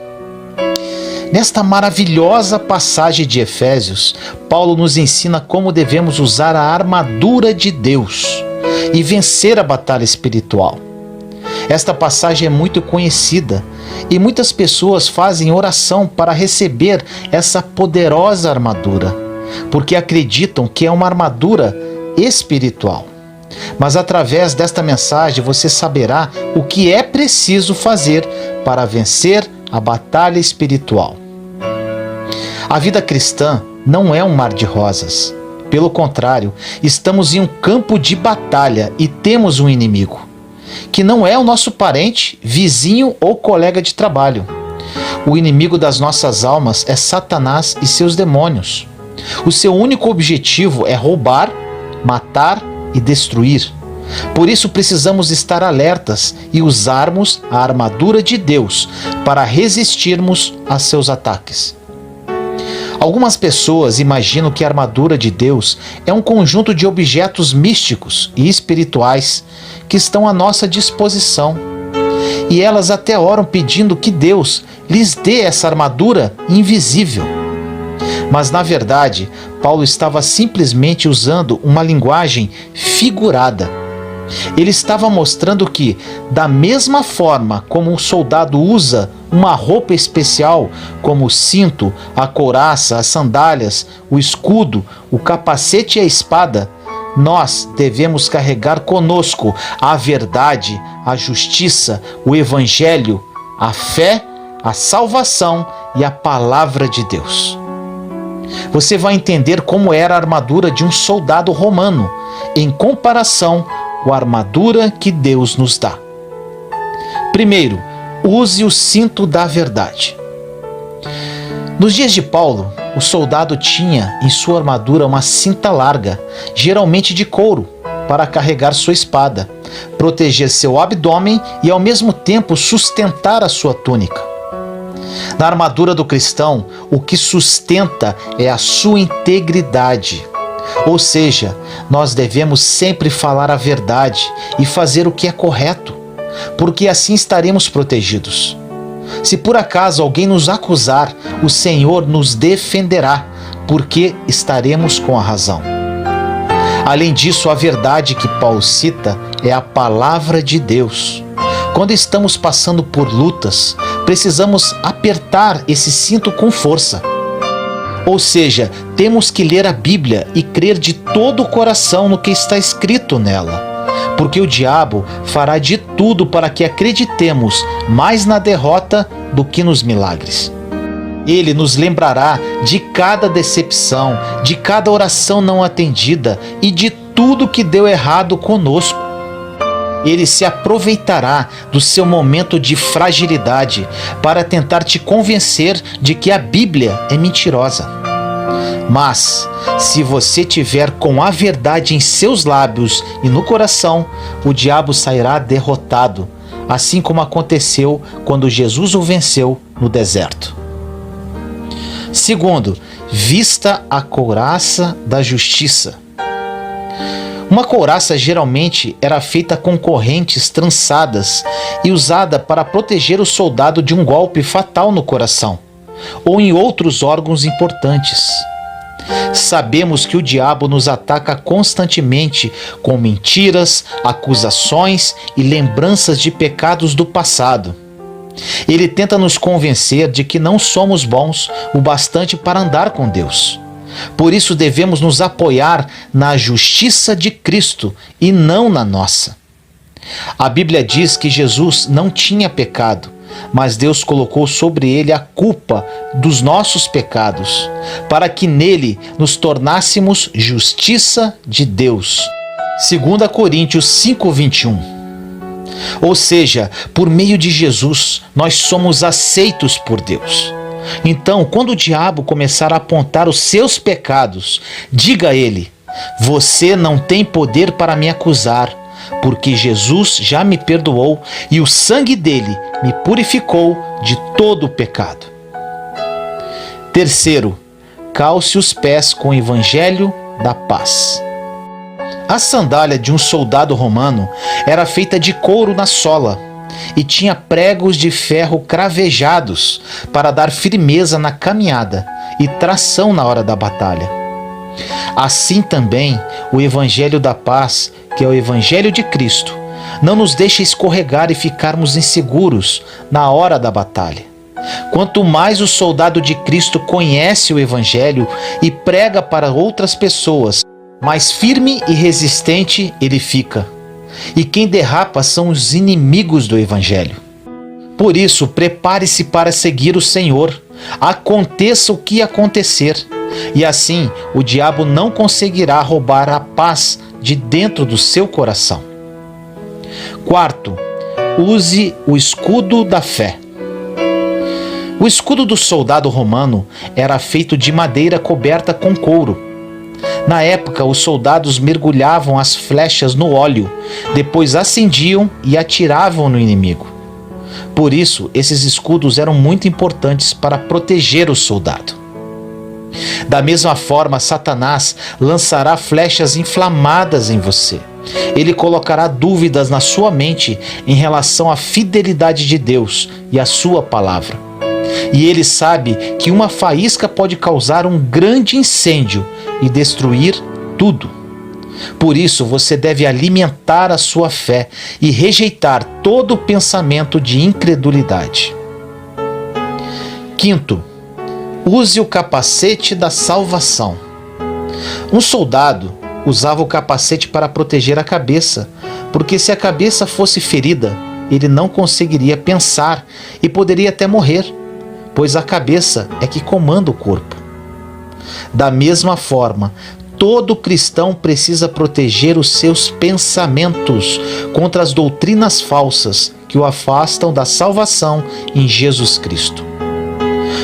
Nesta maravilhosa passagem de Efésios, Paulo nos ensina como devemos usar a armadura de Deus e vencer a batalha espiritual. Esta passagem é muito conhecida e muitas pessoas fazem oração para receber essa poderosa armadura, porque acreditam que é uma armadura espiritual. Mas através desta mensagem você saberá o que é preciso fazer para vencer a batalha espiritual. A vida cristã não é um mar de rosas. Pelo contrário, estamos em um campo de batalha e temos um inimigo, que não é o nosso parente, vizinho ou colega de trabalho. O inimigo das nossas almas é Satanás e seus demônios. O seu único objetivo é roubar, matar e destruir. Por isso precisamos estar alertas e usarmos a armadura de Deus para resistirmos a seus ataques. Algumas pessoas imaginam que a armadura de Deus é um conjunto de objetos místicos e espirituais que estão à nossa disposição. E elas até oram pedindo que Deus lhes dê essa armadura invisível. Mas na verdade, Paulo estava simplesmente usando uma linguagem figurada. Ele estava mostrando que, da mesma forma como um soldado usa uma roupa especial, como o cinto, a couraça, as sandálias, o escudo, o capacete e a espada, nós devemos carregar conosco a verdade, a justiça, o evangelho, a fé, a salvação e a palavra de Deus. Você vai entender como era a armadura de um soldado romano, em comparação com a armadura que Deus nos dá. Primeiro, use o cinto da verdade. Nos dias de Paulo, o soldado tinha em sua armadura uma cinta larga, geralmente de couro, para carregar sua espada, proteger seu abdômen e ao mesmo tempo sustentar a sua túnica. Na armadura do cristão, o que sustenta é a sua integridade. Ou seja, nós devemos sempre falar a verdade e fazer o que é correto, porque assim estaremos protegidos. Se por acaso alguém nos acusar, o Senhor nos defenderá, porque estaremos com a razão. Além disso, a verdade que Paulo cita é a palavra de Deus. Quando estamos passando por lutas, precisamos apertar esse cinto com força. Ou seja, temos que ler a Bíblia e crer de todo o coração no que está escrito nela, porque o diabo fará de tudo para que acreditemos mais na derrota do que nos milagres. Ele nos lembrará de cada decepção, de cada oração não atendida e de tudo que deu errado conosco. Ele se aproveitará do seu momento de fragilidade para tentar te convencer de que a Bíblia é mentirosa. Mas, se você tiver com a verdade em seus lábios e no coração, o diabo sairá derrotado, assim como aconteceu quando Jesus o venceu no deserto. Segundo, vista a couraça da justiça. Uma couraça geralmente era feita com correntes trançadas e usada para proteger o soldado de um golpe fatal no coração ou em outros órgãos importantes. Sabemos que o diabo nos ataca constantemente com mentiras, acusações e lembranças de pecados do passado. Ele tenta nos convencer de que não somos bons o bastante para andar com Deus. Por isso devemos nos apoiar na justiça de Cristo e não na nossa. A Bíblia diz que Jesus não tinha pecado, mas Deus colocou sobre ele a culpa dos nossos pecados, para que nele nos tornássemos justiça de Deus. 2 Coríntios 5:21. Ou seja, por meio de Jesus, nós somos aceitos por Deus. Então, quando o diabo começar a apontar os seus pecados, diga a ele: você não tem poder para me acusar, porque Jesus já me perdoou e o sangue dele me purificou de todo o pecado. Terceiro, calce os pés com o evangelho da paz. A sandália de um soldado romano era feita de couro na sola e tinha pregos de ferro cravejados para dar firmeza na caminhada e tração na hora da batalha. Assim também, o Evangelho da Paz, que é o Evangelho de Cristo, não nos deixa escorregar e ficarmos inseguros na hora da batalha. Quanto mais o soldado de Cristo conhece o Evangelho e prega para outras pessoas, mais firme e resistente ele fica. E quem derrapa são os inimigos do Evangelho. Por isso, prepare-se para seguir o Senhor, aconteça o que acontecer, e assim o diabo não conseguirá roubar a paz de dentro do seu coração. Quarto, use o escudo da fé. O escudo do soldado romano era feito de madeira coberta com couro. Na época, os soldados mergulhavam as flechas no óleo, depois acendiam e atiravam no inimigo. Por isso, esses escudos eram muito importantes para proteger o soldado. Da mesma forma, Satanás lançará flechas inflamadas em você. Ele colocará dúvidas na sua mente em relação à fidelidade de Deus e à sua palavra. E ele sabe que uma faísca pode causar um grande incêndio e destruir tudo. Por isso, você deve alimentar a sua fé e rejeitar todo pensamento de incredulidade. Quinto, use o capacete da salvação. Um soldado usava o capacete para proteger a cabeça, porque se a cabeça fosse ferida, ele não conseguiria pensar e poderia até morrer, pois a cabeça é que comanda o corpo. Da mesma forma, todo cristão precisa proteger os seus pensamentos contra as doutrinas falsas que o afastam da salvação em Jesus Cristo.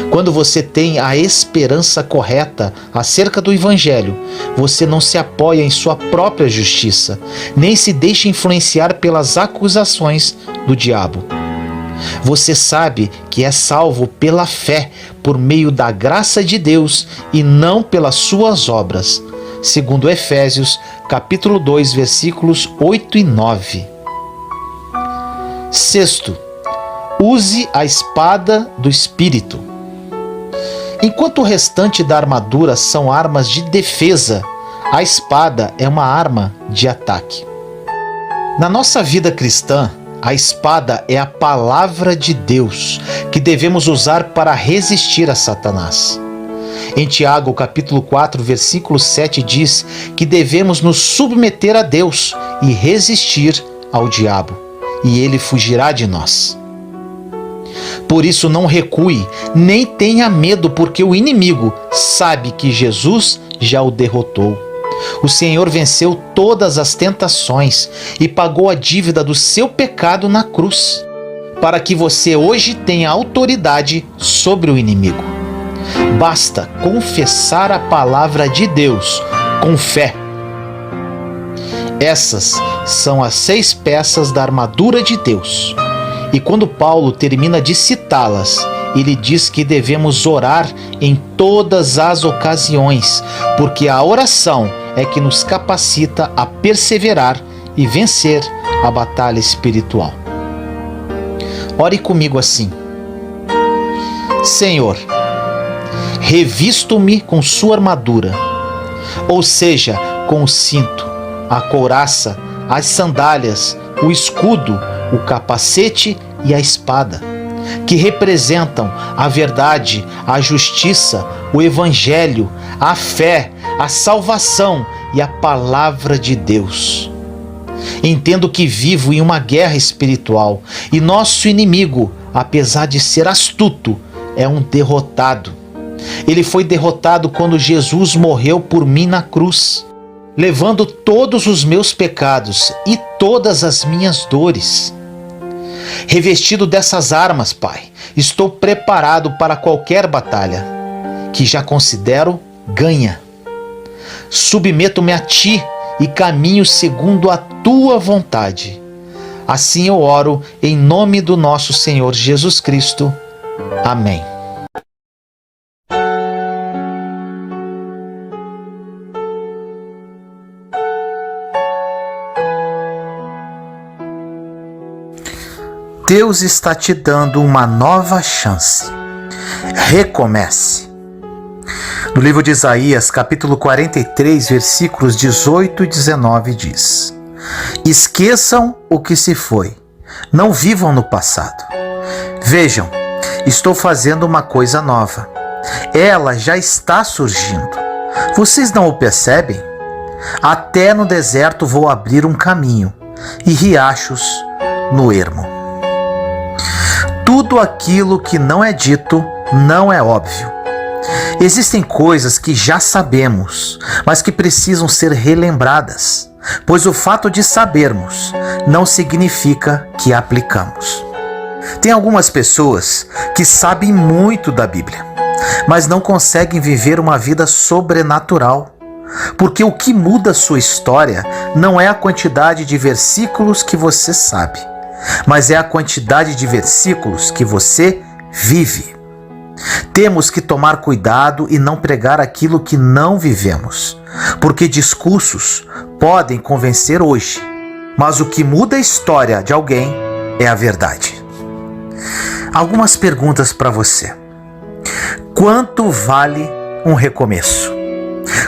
Quando você tem a esperança correta acerca do Evangelho, você não se apoia em sua própria justiça, nem se deixa influenciar pelas acusações do diabo. Você sabe que é salvo pela fé, por meio da graça de Deus e não pelas suas obras. Segundo Efésios, capítulo 2, versículos 8 e 9. Sexto, use a espada do Espírito. Enquanto o restante da armadura são armas de defesa, a espada é uma arma de ataque. Na nossa vida cristã, a espada é a palavra de Deus, que devemos usar para resistir a Satanás. Em Tiago, capítulo 4, versículo 7, diz que devemos nos submeter a Deus e resistir ao diabo, e ele fugirá de nós. Por isso não recue, nem tenha medo, porque o inimigo sabe que Jesus já o derrotou. O Senhor venceu todas as tentações e pagou a dívida do seu pecado na cruz, para que você hoje tenha autoridade sobre o inimigo. Basta confessar a palavra de Deus com fé. Essas são as 6 peças da armadura de Deus. E quando Paulo termina de citá-las, ele diz que devemos orar em todas as ocasiões, porque a oração é que nos capacita a perseverar e vencer a batalha espiritual. Ore comigo assim: Senhor, revisto-me com sua armadura, ou seja, com o cinto, a couraça, as sandálias, o escudo, o capacete e a espada, que representam a verdade, a justiça, o evangelho, a fé, a salvação e a palavra de Deus. Entendo que vivo em uma guerra espiritual e nosso inimigo, apesar de ser astuto, é um derrotado. Ele foi derrotado quando Jesus morreu por mim na cruz, levando todos os meus pecados e todas as minhas dores. Revestido dessas armas, Pai, estou preparado para qualquer batalha, que já considero ganha. Submeto-me a Ti e caminho segundo a Tua vontade. Assim eu oro em nome do nosso Senhor Jesus Cristo. Amém. Deus está te dando uma nova chance. Recomece. No livro de Isaías, capítulo 43, versículos 18 e 19 diz: Esqueçam o que se foi, não vivam no passado. Vejam, estou fazendo uma coisa nova. Ela já está surgindo. Vocês não o percebem? Até no deserto vou abrir um caminho e riachos no ermo. Tudo aquilo que não é dito não é óbvio. Existem coisas que já sabemos, mas que precisam ser relembradas, pois o fato de sabermos não significa que aplicamos. Tem algumas pessoas que sabem muito da Bíblia, mas não conseguem viver uma vida sobrenatural, porque o que muda sua história não é a quantidade de versículos que você sabe, mas é a quantidade de versículos que você vive. Temos que tomar cuidado e não pregar aquilo que não vivemos, porque discursos podem convencer hoje, mas o que muda a história de alguém é a verdade. Algumas perguntas para você. Quanto vale um recomeço?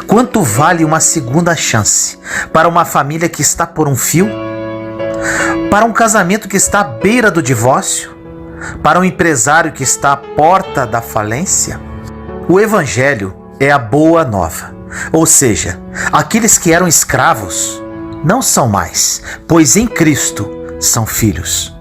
Quanto vale uma segunda chance para uma família que está por um fio? Para um casamento que está à beira do divórcio? Para um empresário que está à porta da falência? O Evangelho é a boa nova, ou seja, aqueles que eram escravos não são mais, pois em Cristo são filhos.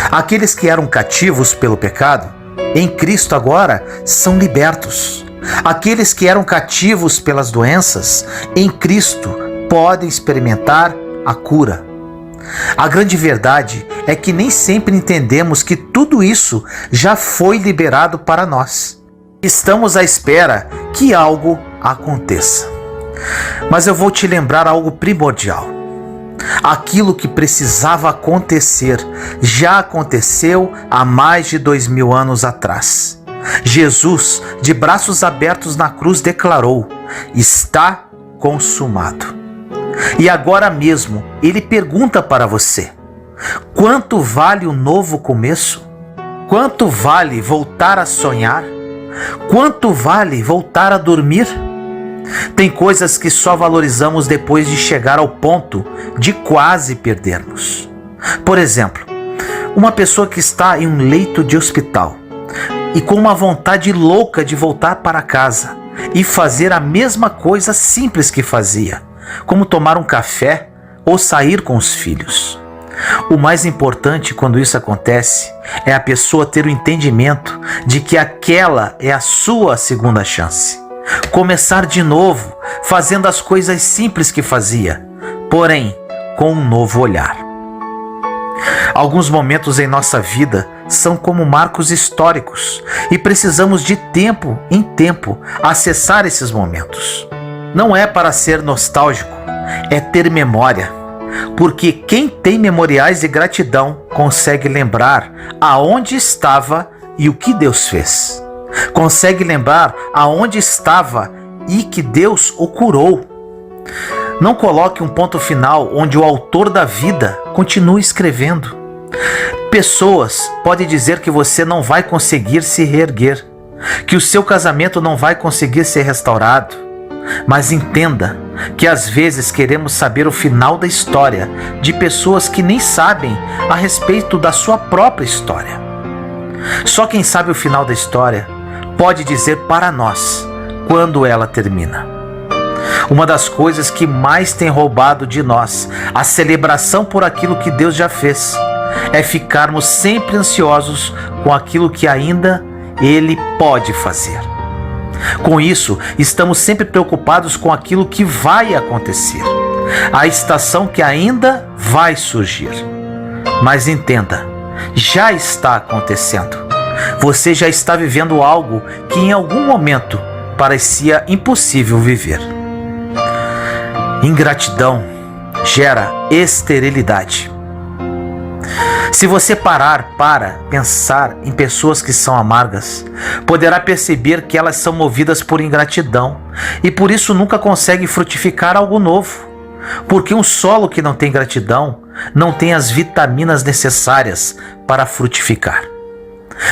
Aqueles que eram cativos pelo pecado, em Cristo agora são libertos. Aqueles que eram cativos pelas doenças, em Cristo podem experimentar a cura. A grande verdade é que nem sempre entendemos que tudo isso já foi liberado para nós. Estamos à espera que algo aconteça. Mas eu vou te lembrar algo primordial. Aquilo que precisava acontecer já aconteceu há mais de 2000 anos atrás. Jesus, de braços abertos na cruz, declarou: está consumado. E agora mesmo, ele pergunta para você: quanto vale o novo começo? Quanto vale voltar a sonhar? Quanto vale voltar a dormir? Tem coisas que só valorizamos depois de chegar ao ponto de quase perdermos. Por exemplo, uma pessoa que está em um leito de hospital e com uma vontade louca de voltar para casa e fazer a mesma coisa simples que fazia, como tomar um café ou sair com os filhos. O mais importante quando isso acontece é a pessoa ter o entendimento de que aquela é a sua segunda chance. Começar de novo, fazendo as coisas simples que fazia, porém com um novo olhar. Alguns momentos em nossa vida são como marcos históricos e precisamos de tempo em tempo acessar esses momentos. Não é para ser nostálgico, é ter memória, porque quem tem memoriais de gratidão consegue lembrar aonde estava e o que Deus fez. Consegue lembrar aonde estava e que Deus o curou. Não coloque um ponto final onde o autor da vida continue escrevendo. Pessoas podem dizer que você não vai conseguir se reerguer, que o seu casamento não vai conseguir ser restaurado. Mas entenda que às vezes queremos saber o final da história de pessoas que nem sabem a respeito da sua própria história. Só quem sabe o final da história pode dizer para nós quando ela termina. Uma das coisas que mais tem roubado de nós a celebração por aquilo que Deus já fez é ficarmos sempre ansiosos com aquilo que ainda Ele pode fazer. Com isso, estamos sempre preocupados com aquilo que vai acontecer, a estação que ainda vai surgir. Mas entenda, já está acontecendo. Você já está vivendo algo que em algum momento parecia impossível viver. Ingratidão gera esterilidade. Se você parar para pensar em pessoas que são amargas, poderá perceber que elas são movidas por ingratidão e por isso nunca conseguem frutificar algo novo. Porque um solo que não tem gratidão não tem as vitaminas necessárias para frutificar.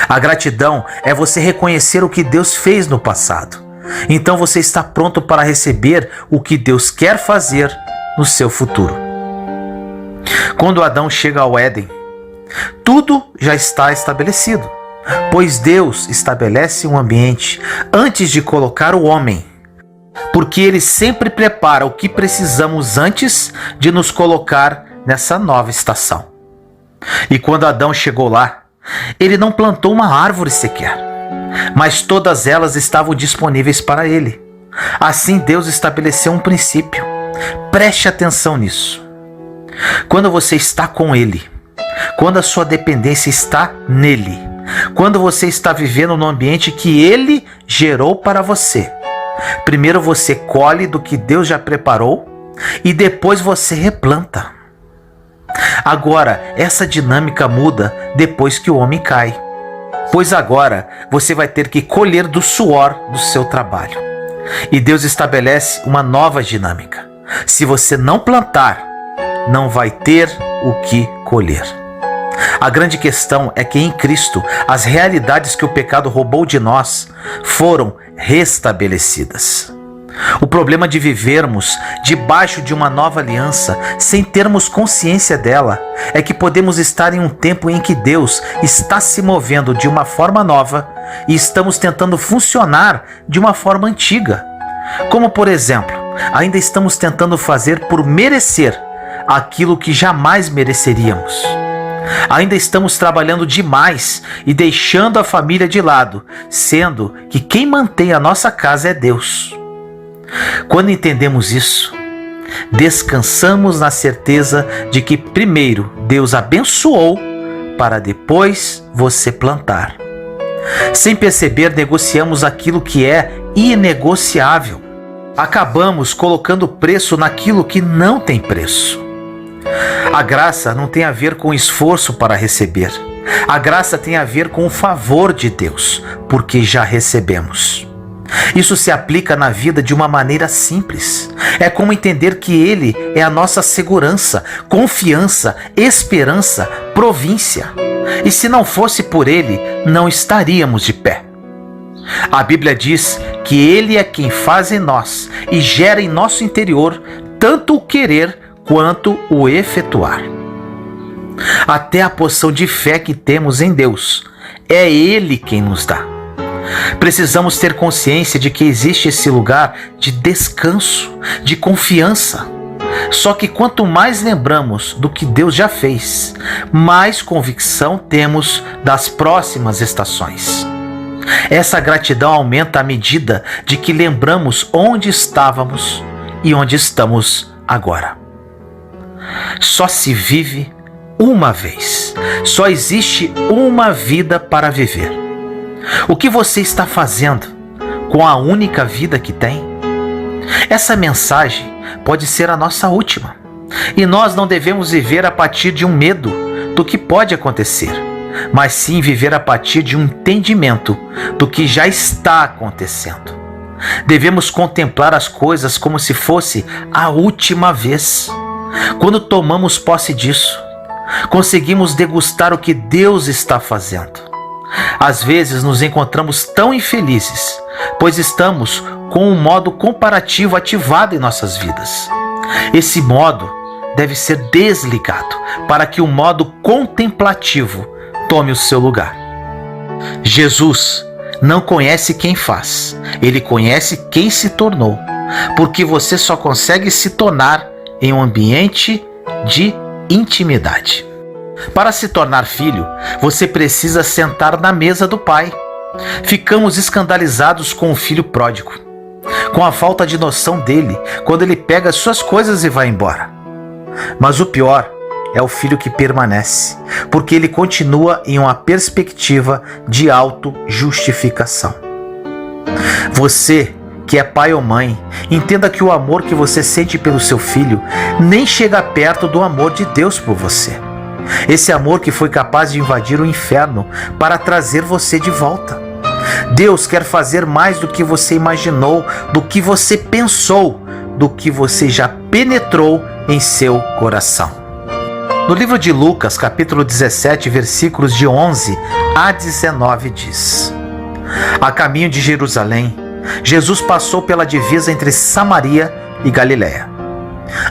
A gratidão é você reconhecer o que Deus fez no passado. Então você está pronto para receber o que Deus quer fazer no seu futuro. Quando Adão chega ao Éden, tudo já está estabelecido, pois Deus estabelece um ambiente antes de colocar o homem, porque Ele sempre prepara o que precisamos antes de nos colocar nessa nova estação. E quando Adão chegou lá, ele não plantou uma árvore sequer, mas todas elas estavam disponíveis para ele. Assim Deus estabeleceu um princípio. Preste atenção nisso. Quando você está com Ele, quando a sua dependência está nele, quando você está vivendo no ambiente que Ele gerou para você, primeiro você colhe do que Deus já preparou e depois você replanta. Agora, essa dinâmica muda depois que o homem cai, pois agora você vai ter que colher do suor do seu trabalho. E Deus estabelece uma nova dinâmica. Se você não plantar, não vai ter o que colher. A grande questão é que em Cristo, as realidades que o pecado roubou de nós foram restabelecidas. O problema de vivermos debaixo de uma nova aliança sem termos consciência dela é que podemos estar em um tempo em que Deus está se movendo de uma forma nova e estamos tentando funcionar de uma forma antiga. Como, por exemplo, ainda estamos tentando fazer por merecer aquilo que jamais mereceríamos. Ainda estamos trabalhando demais e deixando a família de lado, sendo que quem mantém a nossa casa é Deus. Quando entendemos isso, descansamos na certeza de que primeiro Deus abençoou para depois você plantar. Sem perceber, negociamos aquilo que é inegociável. Acabamos colocando preço naquilo que não tem preço. A graça não tem a ver com esforço para receber. A graça tem a ver com o favor de Deus, porque já recebemos. Isso se aplica na vida de uma maneira simples. É como entender que Ele é a nossa segurança, confiança, esperança, província. E se não fosse por Ele, não estaríamos de pé. A Bíblia diz que Ele é quem faz em nós e gera em nosso interior tanto o querer quanto o efetuar. Até a porção de fé que temos em Deus, é Ele quem nos dá. Precisamos ter consciência de que existe esse lugar de descanso, de confiança. Só que quanto mais lembramos do que Deus já fez, mais convicção temos das próximas estações. Essa gratidão aumenta à medida de que lembramos onde estávamos e onde estamos agora. Só se vive uma vez. Só existe uma vida para viver. O que você está fazendo com a única vida que tem? Essa mensagem pode ser a nossa última. E nós não devemos viver a partir de um medo do que pode acontecer, mas sim viver a partir de um entendimento do que já está acontecendo. Devemos contemplar as coisas como se fosse a última vez. Quando tomamos posse disso, conseguimos degustar o que Deus está fazendo. Às vezes nos encontramos tão infelizes, pois estamos com um modo comparativo ativado em nossas vidas. Esse modo deve ser desligado para que o modo contemplativo tome o seu lugar. Jesus não conhece quem faz, ele conhece quem se tornou, porque você só consegue se tornar em um ambiente de intimidade. Para se tornar filho, você precisa sentar na mesa do Pai. Ficamos escandalizados com o filho pródigo, com a falta de noção dele quando ele pega suas coisas e vai embora. Mas o pior é o filho que permanece, porque ele continua em uma perspectiva de autojustificação. Você que é pai ou mãe, entenda que o amor que você sente pelo seu filho nem chega perto do amor de Deus por você. Esse amor que foi capaz de invadir o inferno para trazer você de volta. Deus quer fazer mais do que você imaginou, do que você pensou, do que você já penetrou em seu coração. No livro de Lucas, capítulo 17, versículos de 11 a 19 diz: A caminho de Jerusalém, Jesus passou pela divisa entre Samaria e Galiléia.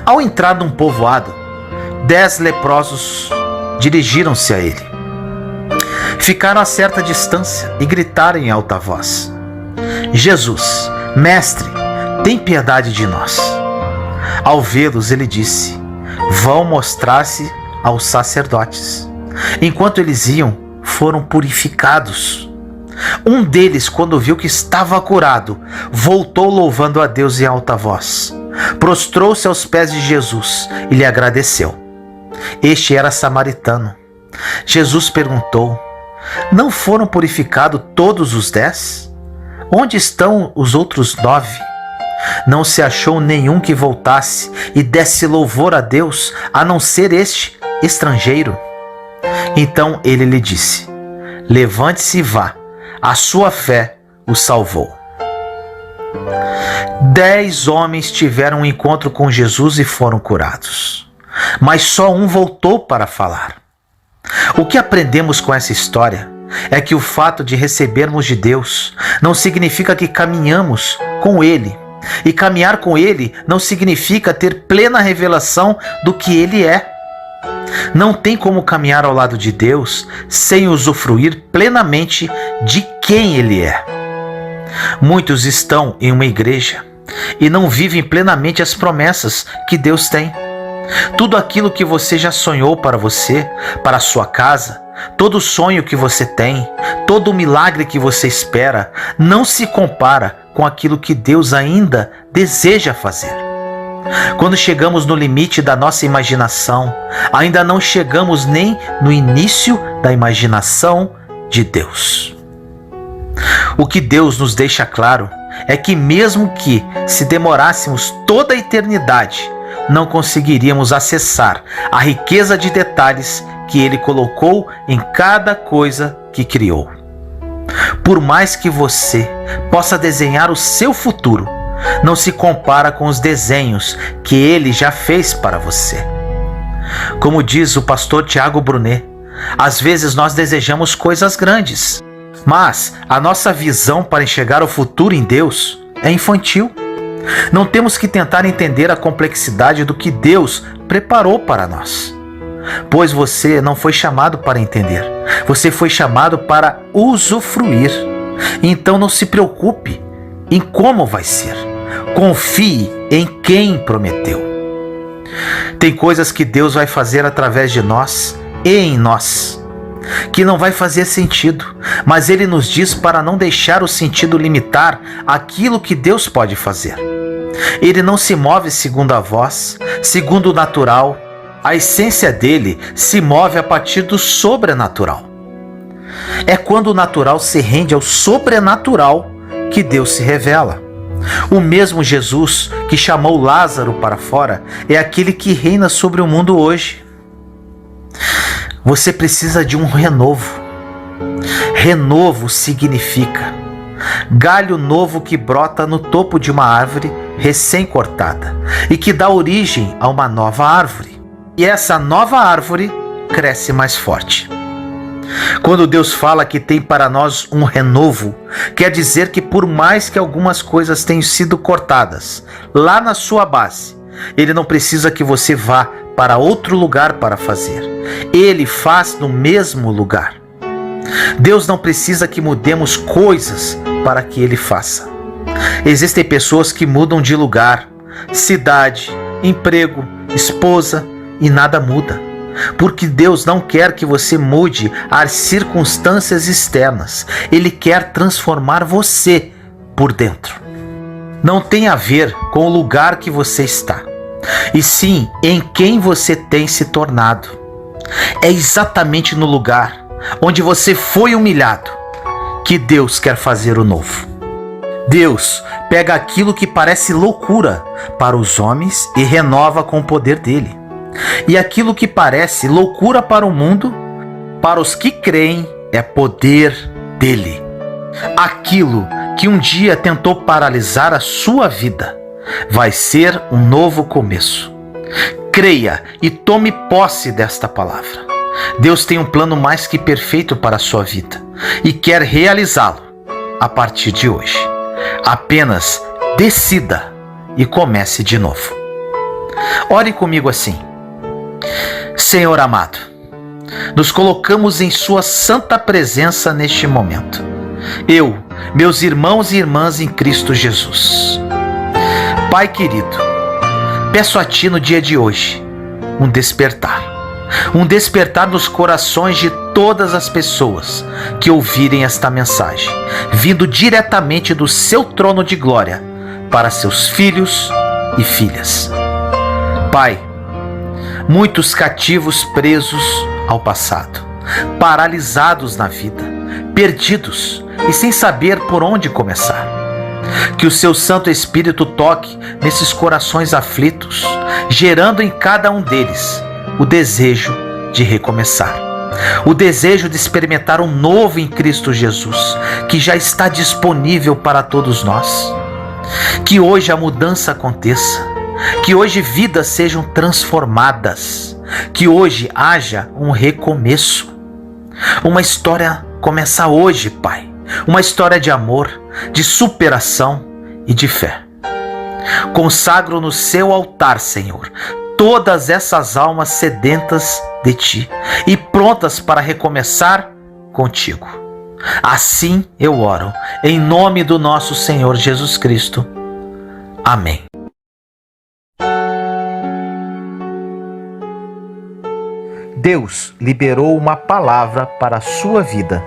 Ao entrar num povoado, 10 leprosos dirigiram-se a ele. Ficaram a certa distância e gritaram em alta voz: Jesus, mestre, tem piedade de nós. Ao vê-los, ele disse: Vão mostrar-se aos sacerdotes. Enquanto eles iam, foram purificados. Um deles, quando viu que estava curado, voltou louvando a Deus em alta voz. Prostrou-se aos pés de Jesus e lhe agradeceu. Este era samaritano. Jesus perguntou: Não foram purificados todos os 10? Onde estão os outros 9? Não se achou nenhum que voltasse e desse louvor a Deus, a não ser este estrangeiro. Então ele lhe disse: Levante-se e vá, a sua fé o salvou. 10 homens tiveram um encontro com Jesus e foram curados, mas só um voltou para falar. O que aprendemos com essa história é que o fato de recebermos de Deus não significa que caminhamos com Ele, e caminhar com Ele não significa ter plena revelação do que Ele é. Não tem como caminhar ao lado de Deus sem usufruir plenamente de quem Ele é. Muitos estão em uma igreja e não vivem plenamente as promessas que Deus tem. Tudo aquilo que você já sonhou para você, para a sua casa, todo sonho que você tem, todo milagre que você espera, não se compara com aquilo que Deus ainda deseja fazer. Quando chegamos no limite da nossa imaginação, ainda não chegamos nem no início da imaginação de Deus. O que Deus nos deixa claro é que mesmo que se demorássemos toda a eternidade, não conseguiríamos acessar a riqueza de detalhes que Ele colocou em cada coisa que criou. Por mais que você possa desenhar o seu futuro, não se compara com os desenhos que Ele já fez para você. Como diz o pastor Tiago Brunet, às vezes nós desejamos coisas grandes, mas a nossa visão para enxergar o futuro em Deus é infantil. Não temos que tentar entender a complexidade do que Deus preparou para nós, pois você não foi chamado para entender, você foi chamado para usufruir. Então não se preocupe em como vai ser, confie em quem prometeu. Tem coisas que Deus vai fazer através de nós e em nós. que não vai fazer sentido, mas ele nos diz para não deixar o sentido limitar aquilo que Deus pode fazer. Ele não se move segundo a voz, segundo o natural. A essência dele se move a partir do sobrenatural. É quando o natural se rende ao sobrenatural que Deus se revela. O mesmo Jesus que chamou Lázaro para fora é aquele que reina sobre o mundo hoje. Você precisa de um renovo. Renovo significa galho novo que brota no topo de uma árvore recém-cortada e que dá origem a uma nova árvore. E essa nova árvore cresce mais forte. Quando Deus fala que tem para nós um renovo, quer dizer que por mais que algumas coisas tenham sido cortadas lá na sua base, Ele não precisa que você vá para outro lugar para fazer. Ele faz no mesmo lugar. Deus não precisa que mudemos coisas para que Ele faça. Existem pessoas que mudam de lugar, cidade, emprego, esposa e nada muda. Porque Deus não quer que você mude as circunstâncias externas. Ele quer transformar você por dentro. Não tem a ver com o lugar que você está, e sim em quem você tem se tornado. É exatamente no lugar onde você foi humilhado que Deus quer fazer o novo. Deus pega aquilo que parece loucura para os homens e renova com o poder dele. E aquilo que parece loucura para o mundo, para os que creem, é poder dele. Aquilo que um dia tentou paralisar a sua vida vai ser um novo começo. Creia e tome posse desta palavra. Deus tem um plano mais que perfeito para a sua vida e quer realizá-lo a partir de hoje. Apenas decida e comece de novo. Ore comigo assim: Senhor amado, nos colocamos em sua santa presença neste momento. Eu, meus irmãos e irmãs em Cristo Jesus. Pai querido, peço a Ti no dia de hoje um despertar nos corações de todas as pessoas que ouvirem esta mensagem, vindo diretamente do Seu trono de glória para seus filhos e filhas. Pai, muitos cativos presos ao passado, paralisados na vida, perdidos e sem saber por onde começar. Que o Seu Santo Espírito toque nesses corações aflitos, gerando em cada um deles o desejo de recomeçar, o desejo de experimentar um novo em Cristo Jesus, que já está disponível para todos nós. Que hoje a mudança aconteça, que hoje vidas sejam transformadas, que hoje haja um recomeço. Uma história começa hoje, Pai, uma história de amor, de superação e de fé. Consagro no Seu altar, Senhor, todas essas almas sedentas de Ti e prontas para recomeçar contigo. Assim eu oro, em nome do nosso Senhor Jesus Cristo. Amém. Deus liberou uma palavra para a sua vida.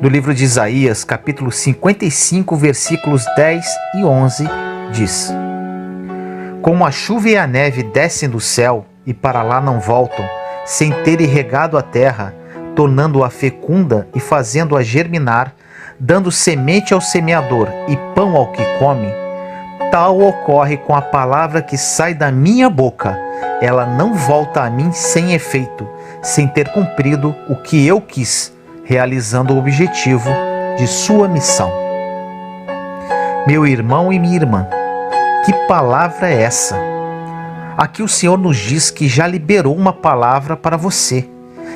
No livro de Isaías, capítulo 55, versículos 10 e 11, diz: Como a chuva e a neve descem do céu e para lá não voltam, sem terem regado a terra, tornando-a fecunda e fazendo-a germinar, dando semente ao semeador e pão ao que come, tal ocorre com a palavra que sai da minha boca. Ela não volta a mim sem efeito, sem ter cumprido o que eu quis, realizando o objetivo de sua missão. Meu irmão e minha irmã, que palavra é essa? Aqui o Senhor nos diz que já liberou uma palavra para você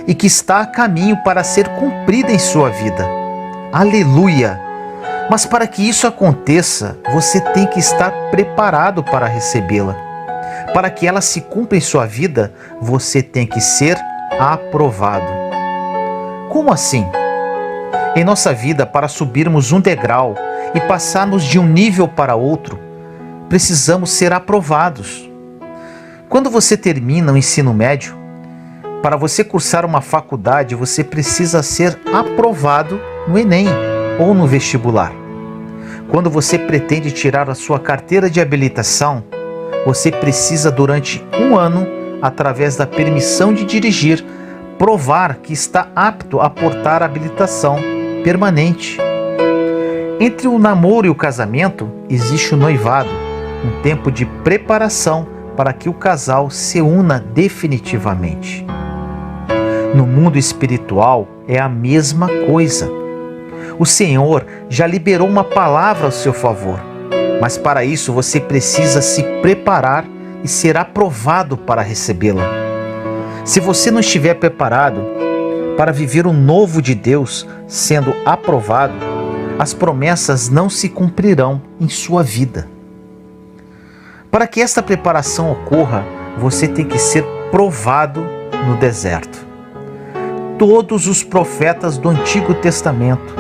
e que está a caminho para ser cumprida em sua vida. Aleluia! Mas para que isso aconteça, você tem que estar preparado para recebê-la. Para que ela se cumpra em sua vida, você tem que ser aprovado. Como assim? Em nossa vida, para subirmos um degrau e passarmos de um nível para outro, precisamos ser aprovados. Quando você termina o ensino médio, Para você cursar uma faculdade, você precisa ser aprovado no Enem ou no vestibular. Quando você pretende tirar a sua carteira de habilitação, você precisa, durante 1 ano, através da permissão de dirigir, provar que está apto a portar a habilitação permanente. Entre o namoro e o casamento, existe o noivado, um tempo de preparação para que o casal se una definitivamente. No mundo espiritual é a mesma coisa. O Senhor já liberou uma palavra ao seu favor, mas para isso você precisa se preparar e ser aprovado para recebê-la. Se você não estiver preparado para viver o novo de Deus sendo aprovado, as promessas não se cumprirão em sua vida. Para que esta preparação ocorra, você tem que ser provado no deserto. Todos os profetas do Antigo Testamento,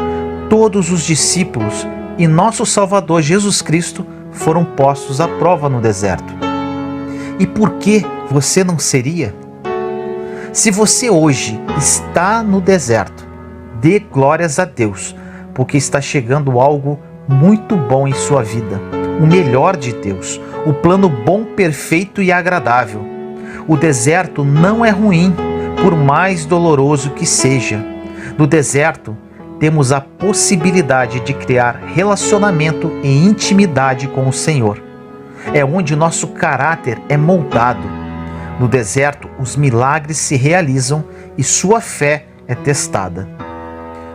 todos os discípulos e nosso Salvador Jesus Cristo foram postos à prova no deserto. E por que você não seria? Se você hoje está no deserto, dê glórias a Deus, porque está chegando algo muito bom em sua vida, o melhor de Deus, o plano bom, perfeito e agradável. O deserto não é ruim, por mais doloroso que seja. No deserto, temos a possibilidade de criar relacionamento e intimidade com o Senhor. É onde nosso caráter é moldado. No deserto, os milagres se realizam e sua fé é testada.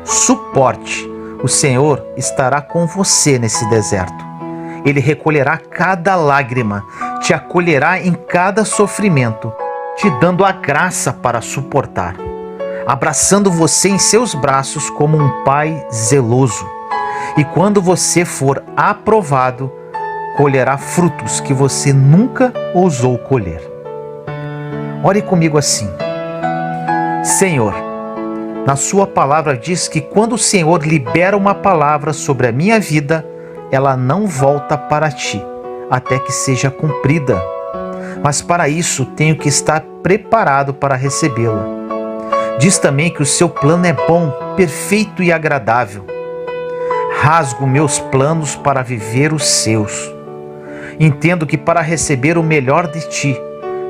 Suporte. O Senhor estará com você nesse deserto. Ele recolherá cada lágrima, te acolherá em cada sofrimento, te dando a graça para suportar, abraçando você em seus braços como um pai zeloso. E quando você for aprovado, colherá frutos que você nunca ousou colher. Ore comigo assim: Senhor, na sua palavra diz que quando o Senhor libera uma palavra sobre a minha vida, ela não volta para ti, até que seja cumprida. Mas para isso tenho que estar preparado para recebê-la. Diz também que o seu plano é bom, perfeito e agradável. Rasgo meus planos para viver os seus. Entendo que para receber o melhor de ti,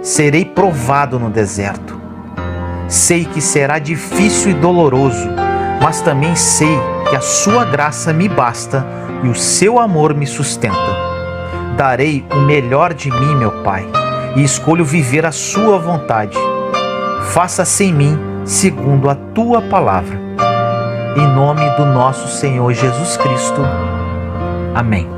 serei provado no deserto. Sei que será difícil e doloroso, mas também sei que a sua graça me basta e o seu amor me sustenta. Darei o melhor de mim, meu Pai, e escolho viver a sua vontade. Faça-se em mim segundo a tua palavra. Em nome do nosso Senhor Jesus Cristo. Amém.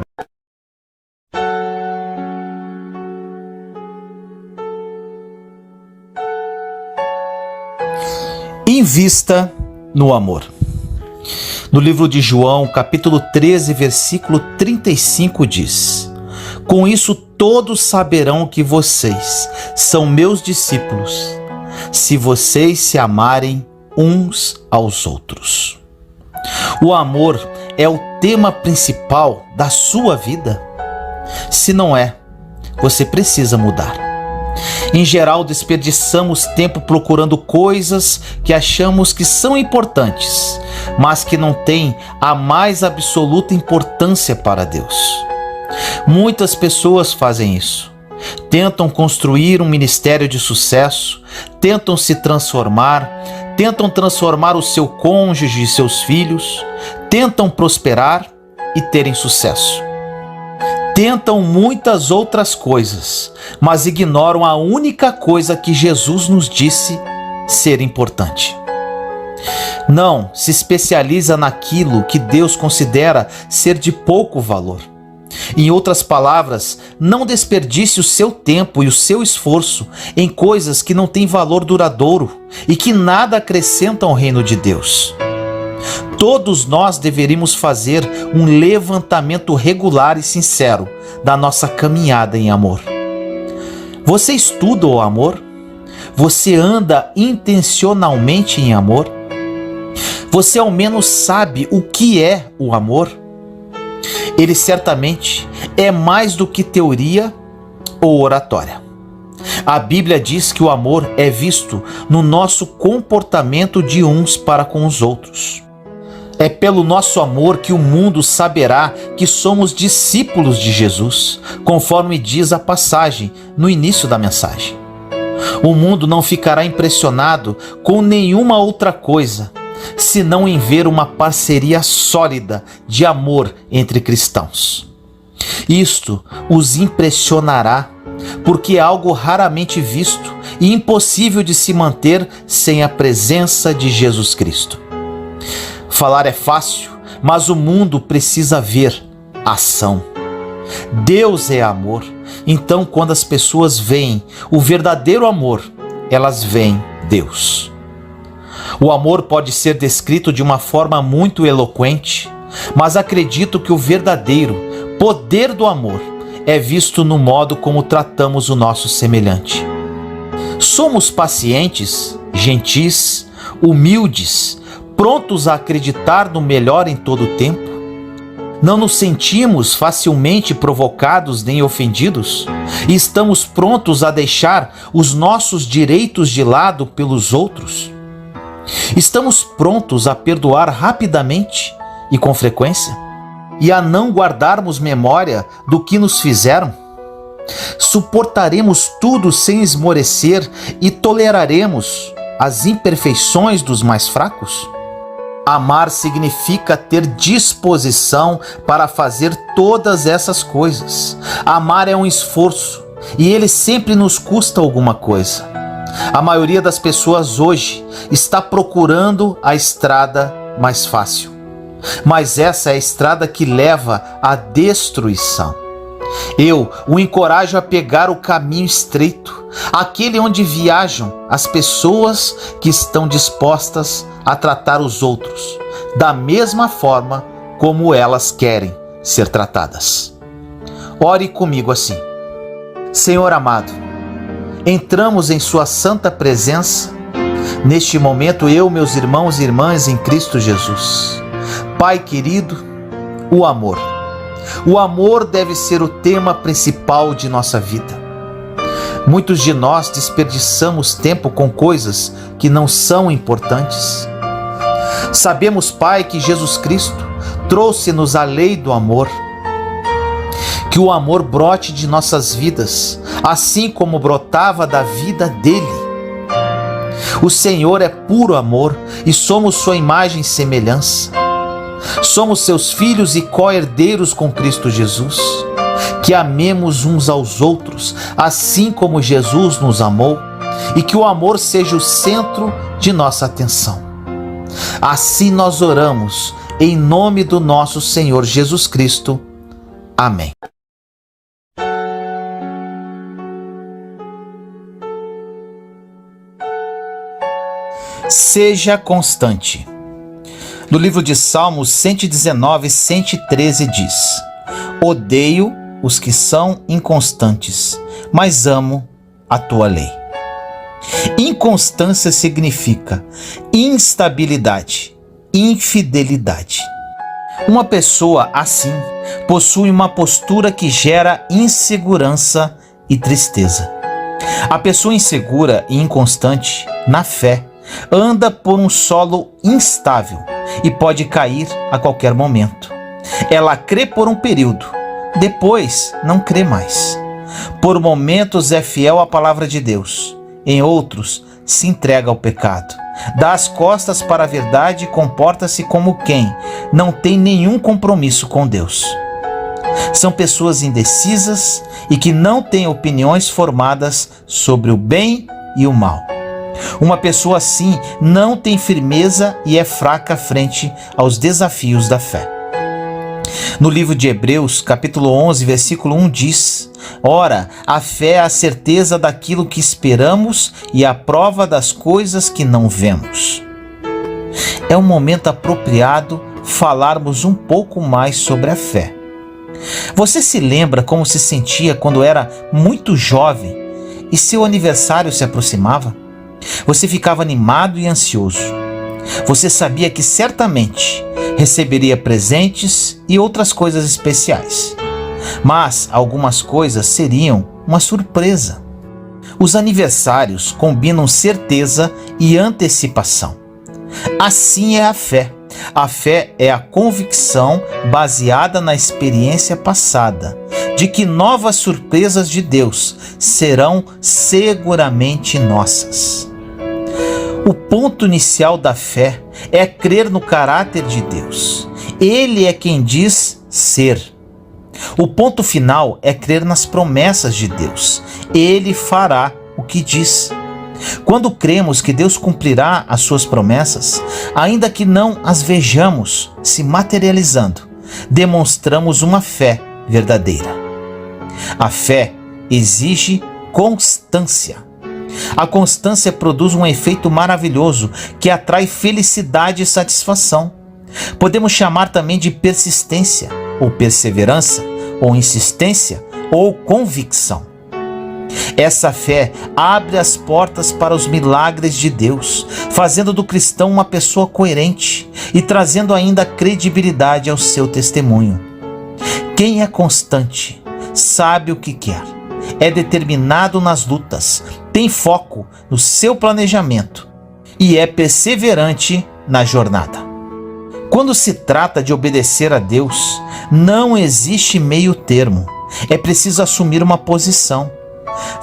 Invista no amor. No livro de João, capítulo 13, versículo 35 diz: Com isso todos saberão que vocês são meus discípulos, se vocês se amarem uns aos outros. O amor é o tema principal da sua vida? Se não é, você precisa mudar. Em geral, desperdiçamos tempo procurando coisas que achamos que são importantes, mas que não têm a mais absoluta importância para Deus. Muitas pessoas fazem isso. Tentam construir um ministério de sucesso, tentam se transformar, tentam transformar o seu cônjuge e seus filhos, tentam prosperar e terem sucesso. Tentam muitas outras coisas, mas ignoram a única coisa que Jesus nos disse ser importante. Não se especializa naquilo que Deus considera ser de pouco valor. Em outras palavras, não desperdice o seu tempo e o seu esforço em coisas que não têm valor duradouro e que nada acrescentam ao reino de Deus. Todos nós deveríamos fazer um levantamento regular e sincero da nossa caminhada em amor. Você estuda o amor? Você anda intencionalmente em amor? Você ao menos sabe o que é o amor? Ele certamente é mais do que teoria ou oratória. A Bíblia diz que o amor é visto no nosso comportamento de uns para com os outros. É pelo nosso amor que o mundo saberá que somos discípulos de Jesus, conforme diz a passagem no início da mensagem. O mundo não ficará impressionado com nenhuma outra coisa, senão em ver uma parceria sólida de amor entre cristãos. Isto os impressionará, porque é algo raramente visto e impossível de se manter sem a presença de Jesus Cristo. Falar é fácil, mas o mundo precisa ver ação. Deus é amor, então quando as pessoas veem o verdadeiro amor, elas veem Deus. O amor pode ser descrito de uma forma muito eloquente, mas acredito que o verdadeiro poder do amor é visto no modo como tratamos o nosso semelhante. Somos pacientes, gentis, humildes, prontos a acreditar no melhor em todo o tempo? Não nos sentimos facilmente provocados nem ofendidos? E estamos prontos a deixar os nossos direitos de lado pelos outros? Estamos prontos a perdoar rapidamente e com frequência? E a não guardarmos memória do que nos fizeram? Suportaremos tudo sem esmorecer e toleraremos as imperfeições dos mais fracos? Amar significa ter disposição para fazer todas essas coisas. Amar é um esforço e ele sempre nos custa alguma coisa. A maioria das pessoas hoje está procurando a estrada mais fácil, mas essa é a estrada que leva à destruição. Eu o encorajo a pegar o caminho estreito, aquele onde viajam as pessoas que estão dispostas a tratar os outros da mesma forma como elas querem ser tratadas. Ore comigo assim: Senhor amado, entramos em sua santa presença. Neste momento, eu, meus irmãos e irmãs em Cristo Jesus. Pai querido, o amor. O amor deve ser o tema principal de nossa vida. Muitos de nós desperdiçamos tempo com coisas que não são importantes. Sabemos, Pai, que Jesus Cristo trouxe-nos a lei do amor. Que o amor brote de nossas vidas, assim como brotava da vida dele. O Senhor é puro amor e somos sua imagem e semelhança. Somos seus filhos e co-herdeiros com Cristo Jesus. Que amemos uns aos outros, assim como Jesus nos amou, e que o amor seja o centro de nossa atenção. Assim nós oramos, em nome do nosso Senhor Jesus Cristo. Amém. Seja constante. No livro de Salmos 119, 113 diz: Odeio os que são inconstantes, mas amo a tua lei. Inconstância significa instabilidade, infidelidade. Uma pessoa assim possui uma postura que gera insegurança e tristeza. A pessoa insegura e inconstante na fé anda por um solo instável e pode cair a qualquer momento. Ela crê por um período, depois não crê mais. Por momentos é fiel à palavra de Deus, em outros se entrega ao pecado. Dá as costas para a verdade e comporta-se como quem não tem nenhum compromisso com Deus. São pessoas indecisas e que não têm opiniões formadas sobre o bem e o mal. Uma pessoa assim não tem firmeza e é fraca frente aos desafios da fé. No livro de Hebreus, capítulo 11, versículo 1 diz: Ora, a fé é a certeza daquilo que esperamos e a prova das coisas que não vemos. É um momento apropriado falarmos um pouco mais sobre a fé. Você se lembra como se sentia quando era muito jovem e seu aniversário se aproximava? Você ficava animado e ansioso. Você sabia que certamente receberia presentes e outras coisas especiais. Mas algumas coisas seriam uma surpresa. Os aniversários combinam certeza e antecipação. Assim é a fé. A fé é a convicção baseada na experiência passada de que novas surpresas de Deus serão seguramente nossas. O ponto inicial da fé é crer no caráter de Deus. Ele é quem diz ser. O ponto final é crer nas promessas de Deus. Ele fará o que diz. Quando cremos que Deus cumprirá as suas promessas, ainda que não as vejamos se materializando, demonstramos uma fé verdadeira. A fé exige constância. A constância produz um efeito maravilhoso que atrai felicidade e satisfação. Podemos chamar também de persistência, ou perseverança, ou insistência, ou convicção. Essa fé abre as portas para os milagres de Deus, fazendo do cristão uma pessoa coerente e trazendo ainda credibilidade ao seu testemunho. Quem é constante sabe o que quer, é determinado nas lutas, tem foco no seu planejamento e é perseverante na jornada. Quando se trata de obedecer a Deus, não existe meio termo. É preciso assumir uma posição.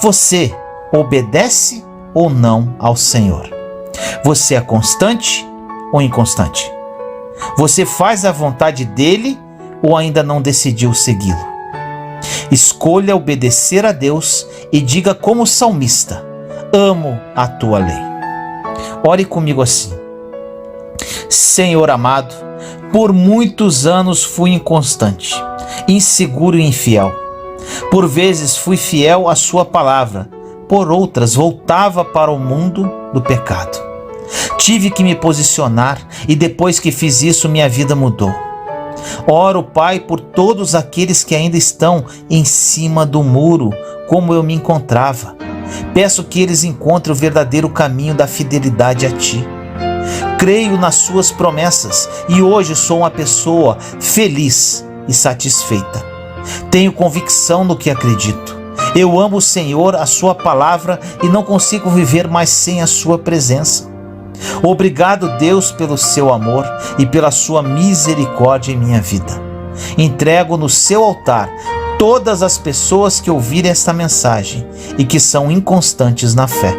Você obedece ou não ao Senhor? Você é constante ou inconstante? Você faz a vontade dele ou ainda não decidiu segui-lo? Escolha obedecer a Deus e diga como salmista: amo a tua lei. Ore comigo assim: Senhor amado, por muitos anos fui inconstante, inseguro e infiel. Por vezes fui fiel à sua palavra, por outras voltava para o mundo do pecado. Tive que me posicionar e depois que fiz isso minha vida mudou. Oro, Pai, por todos aqueles que ainda estão em cima do muro, como eu me encontrava. Peço que eles encontrem o verdadeiro caminho da fidelidade a Ti. Creio nas Suas promessas e hoje sou uma pessoa feliz e satisfeita. Tenho convicção no que acredito. Eu amo o Senhor, a Sua palavra e não consigo viver mais sem a Sua presença. Obrigado, Deus, pelo Seu amor e pela Sua misericórdia em minha vida. Entrego no Seu altar todas as pessoas que ouvirem esta mensagem e que são inconstantes na fé.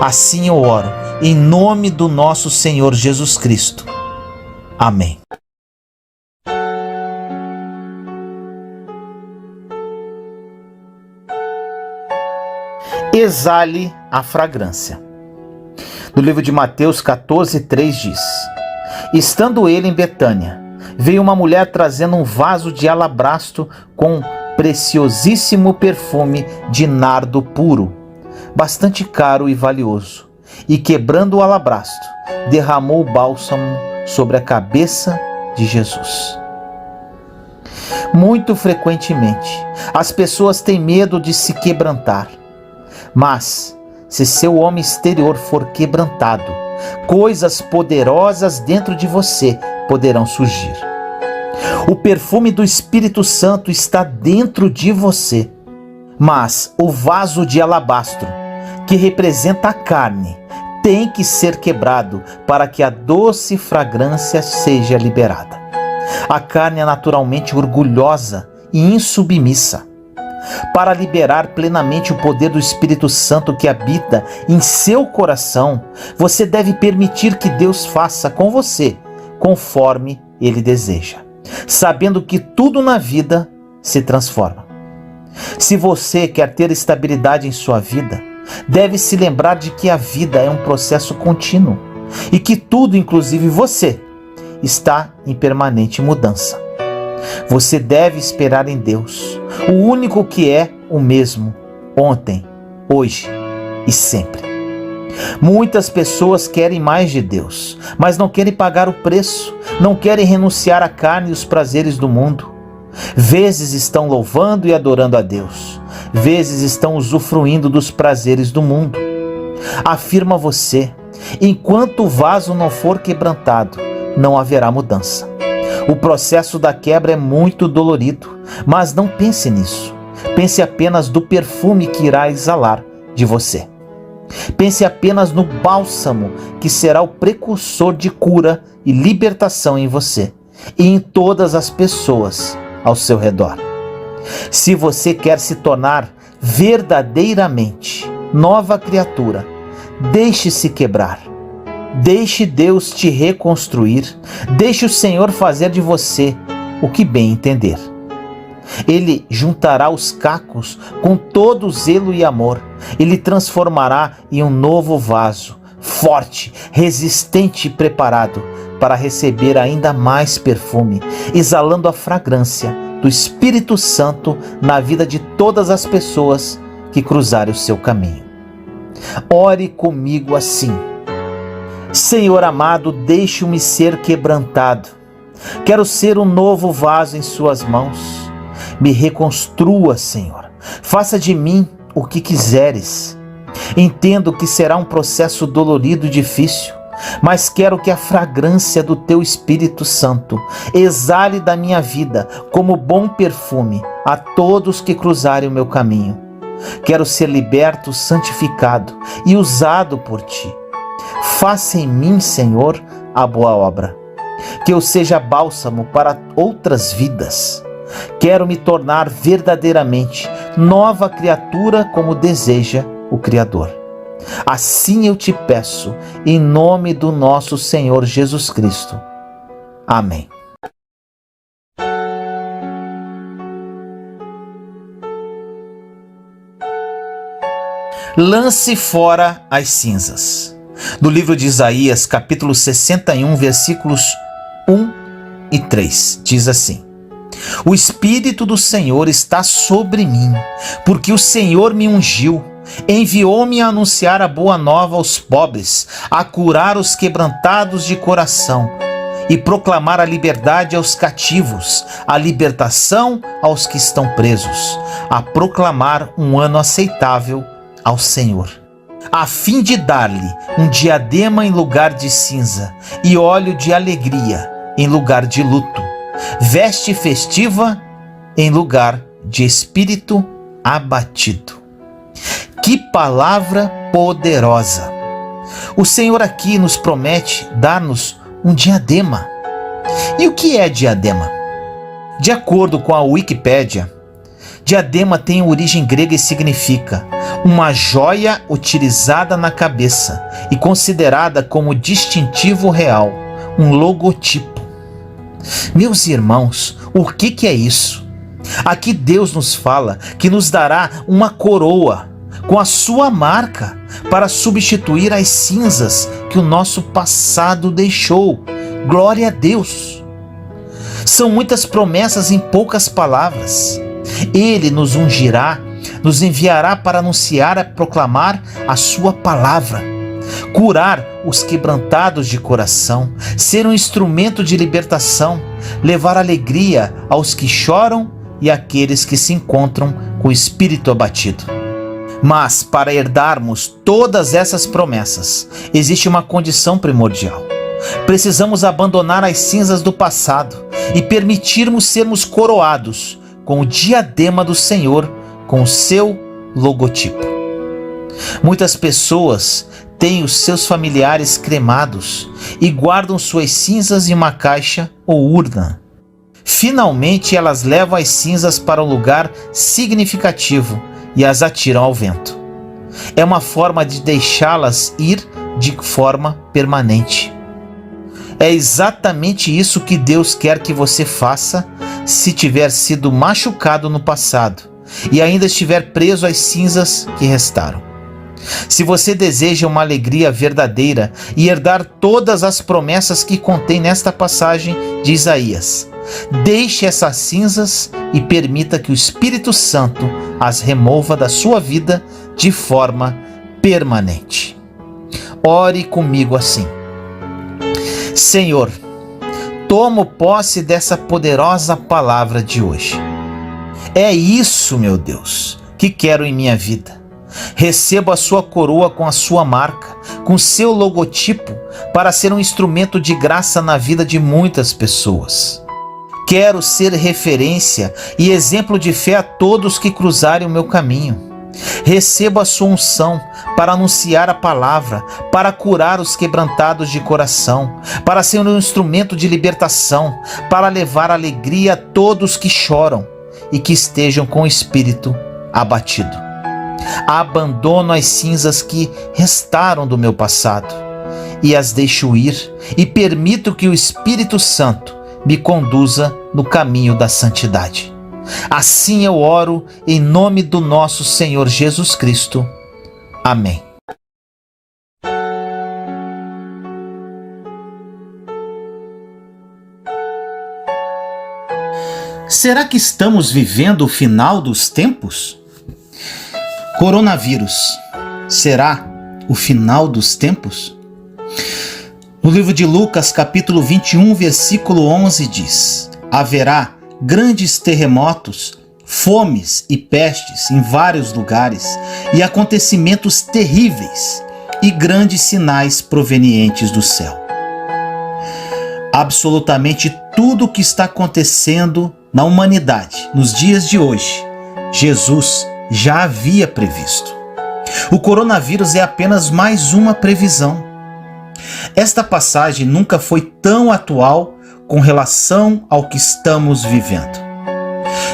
Assim eu oro, em nome do nosso Senhor Jesus Cristo. Amém. Exale a fragrância. No livro de Mateus 14:3 diz: Estando ele em Betânia, veio uma mulher trazendo um vaso de alabastro com preciosíssimo perfume de nardo puro, bastante caro e valioso, e quebrando o alabastro, derramou o bálsamo sobre a cabeça de Jesus. Muito frequentemente, as pessoas têm medo de se quebrantar. Mas, se seu homem exterior for quebrantado, coisas poderosas dentro de você poderão surgir. O perfume do Espírito Santo está dentro de você, mas o vaso de alabastro, que representa a carne, tem que ser quebrado para que a doce fragrância seja liberada. A carne é naturalmente orgulhosa e insubmissa. Para liberar plenamente o poder do Espírito Santo que habita em seu coração, você deve permitir que Deus faça com você conforme Ele deseja, sabendo que tudo na vida se transforma. Se você quer ter estabilidade em sua vida, deve se lembrar de que a vida é um processo contínuo e que tudo, inclusive você, está em permanente mudança. Você deve esperar em Deus, o único que é o mesmo, ontem, hoje e sempre. Muitas pessoas querem mais de Deus, mas não querem pagar o preço, não querem renunciar à carne e os prazeres do mundo. Vezes estão louvando e adorando a Deus, vezes estão usufruindo dos prazeres do mundo. Afirma você, enquanto o vaso não for quebrantado, não haverá mudança. O processo da quebra é muito dolorido, mas não pense nisso. Pense apenas do perfume que irá exalar de você. Pense apenas no bálsamo que será o precursor de cura e libertação em você e em todas as pessoas ao seu redor. Se você quer se tornar verdadeiramente nova criatura, deixe-se quebrar. Deixe Deus te reconstruir. Deixe o Senhor fazer de você o que bem entender. Ele juntará os cacos com todo zelo e amor. Ele transformará em um novo vaso, forte, resistente e preparado para receber ainda mais perfume, exalando a fragrância do Espírito Santo na vida de todas as pessoas que cruzarem o seu caminho. Ore comigo assim: Senhor amado, deixe-me ser quebrantado. Quero ser um novo vaso em suas mãos. Me reconstrua, Senhor. Faça de mim o que quiseres. Entendo que será um processo dolorido e difícil, mas quero que a fragrância do Teu Espírito Santo exale da minha vida como bom perfume a todos que cruzarem o meu caminho. Quero ser liberto, santificado e usado por Ti. Faça em mim, Senhor, a boa obra. Que eu seja bálsamo para outras vidas. Quero me tornar verdadeiramente nova criatura como deseja o Criador. Assim eu te peço, em nome do nosso Senhor Jesus Cristo. Amém. Lance fora as cinzas. Do livro de Isaías, capítulo 61, versículos 1 e 3, diz assim: O Espírito do Senhor está sobre mim, porque o Senhor me ungiu, enviou-me a anunciar a boa nova aos pobres, a curar os quebrantados de coração e proclamar a liberdade aos cativos, a libertação aos que estão presos, a proclamar um ano aceitável ao Senhor, a fim de dar-lhe um diadema em lugar de cinza e óleo de alegria em lugar de luto, veste festiva em lugar de espírito abatido. Que palavra poderosa! O Senhor aqui nos promete dar-nos um diadema. E o que é diadema? De acordo com a Wikipédia, diadema tem origem grega e significa uma joia utilizada na cabeça e considerada como distintivo real, um logotipo. Meus irmãos, o que é isso? Aqui Deus nos fala que nos dará uma coroa com a sua marca para substituir as cinzas que o nosso passado deixou. Glória a Deus! São muitas promessas em poucas palavras. Ele nos ungirá, nos enviará para anunciar e proclamar a sua palavra, curar os quebrantados de coração, ser um instrumento de libertação, levar alegria aos que choram e àqueles que se encontram com o espírito abatido. Mas para herdarmos todas essas promessas, existe uma condição primordial. Precisamos abandonar as cinzas do passado e permitirmos sermos coroados com o diadema do Senhor, com o seu logotipo. Muitas pessoas têm os seus familiares cremados e guardam suas cinzas em uma caixa ou urna. Finalmente elas levam as cinzas para um lugar significativo e as atiram ao vento. É uma forma de deixá-las ir de forma permanente. É exatamente isso que Deus quer que você faça se tiver sido machucado no passado e ainda estiver preso às cinzas que restaram. Se você deseja uma alegria verdadeira e herdar todas as promessas que contém nesta passagem de Isaías, deixe essas cinzas e permita que o Espírito Santo as remova da sua vida de forma permanente. Ore comigo assim: Senhor, tomo posse dessa poderosa palavra de hoje. É isso, meu Deus, que quero em minha vida. Recebo a sua coroa com a sua marca, com seu logotipo, para ser um instrumento de graça na vida de muitas pessoas. Quero ser referência e exemplo de fé a todos que cruzarem o meu caminho. Receba a sua unção para anunciar a palavra, para curar os quebrantados de coração, para ser um instrumento de libertação, para levar alegria a todos que choram e que estejam com o espírito abatido. Abandono as cinzas que restaram do meu passado e as deixo ir e permito que o Espírito Santo me conduza no caminho da santidade. Assim eu oro em nome do nosso Senhor Jesus Cristo. Amém. Será que estamos vivendo o final dos tempos? Coronavírus, será o final dos tempos? No livro de Lucas, capítulo 21, versículo 11 diz: haverá grandes terremotos, fomes e pestes em vários lugares, e acontecimentos terríveis e grandes sinais provenientes do céu. Absolutamente tudo o que está acontecendo na humanidade nos dias de hoje, Jesus já havia previsto. O coronavírus é apenas mais uma previsão. Esta passagem nunca foi tão atual com relação ao que estamos vivendo.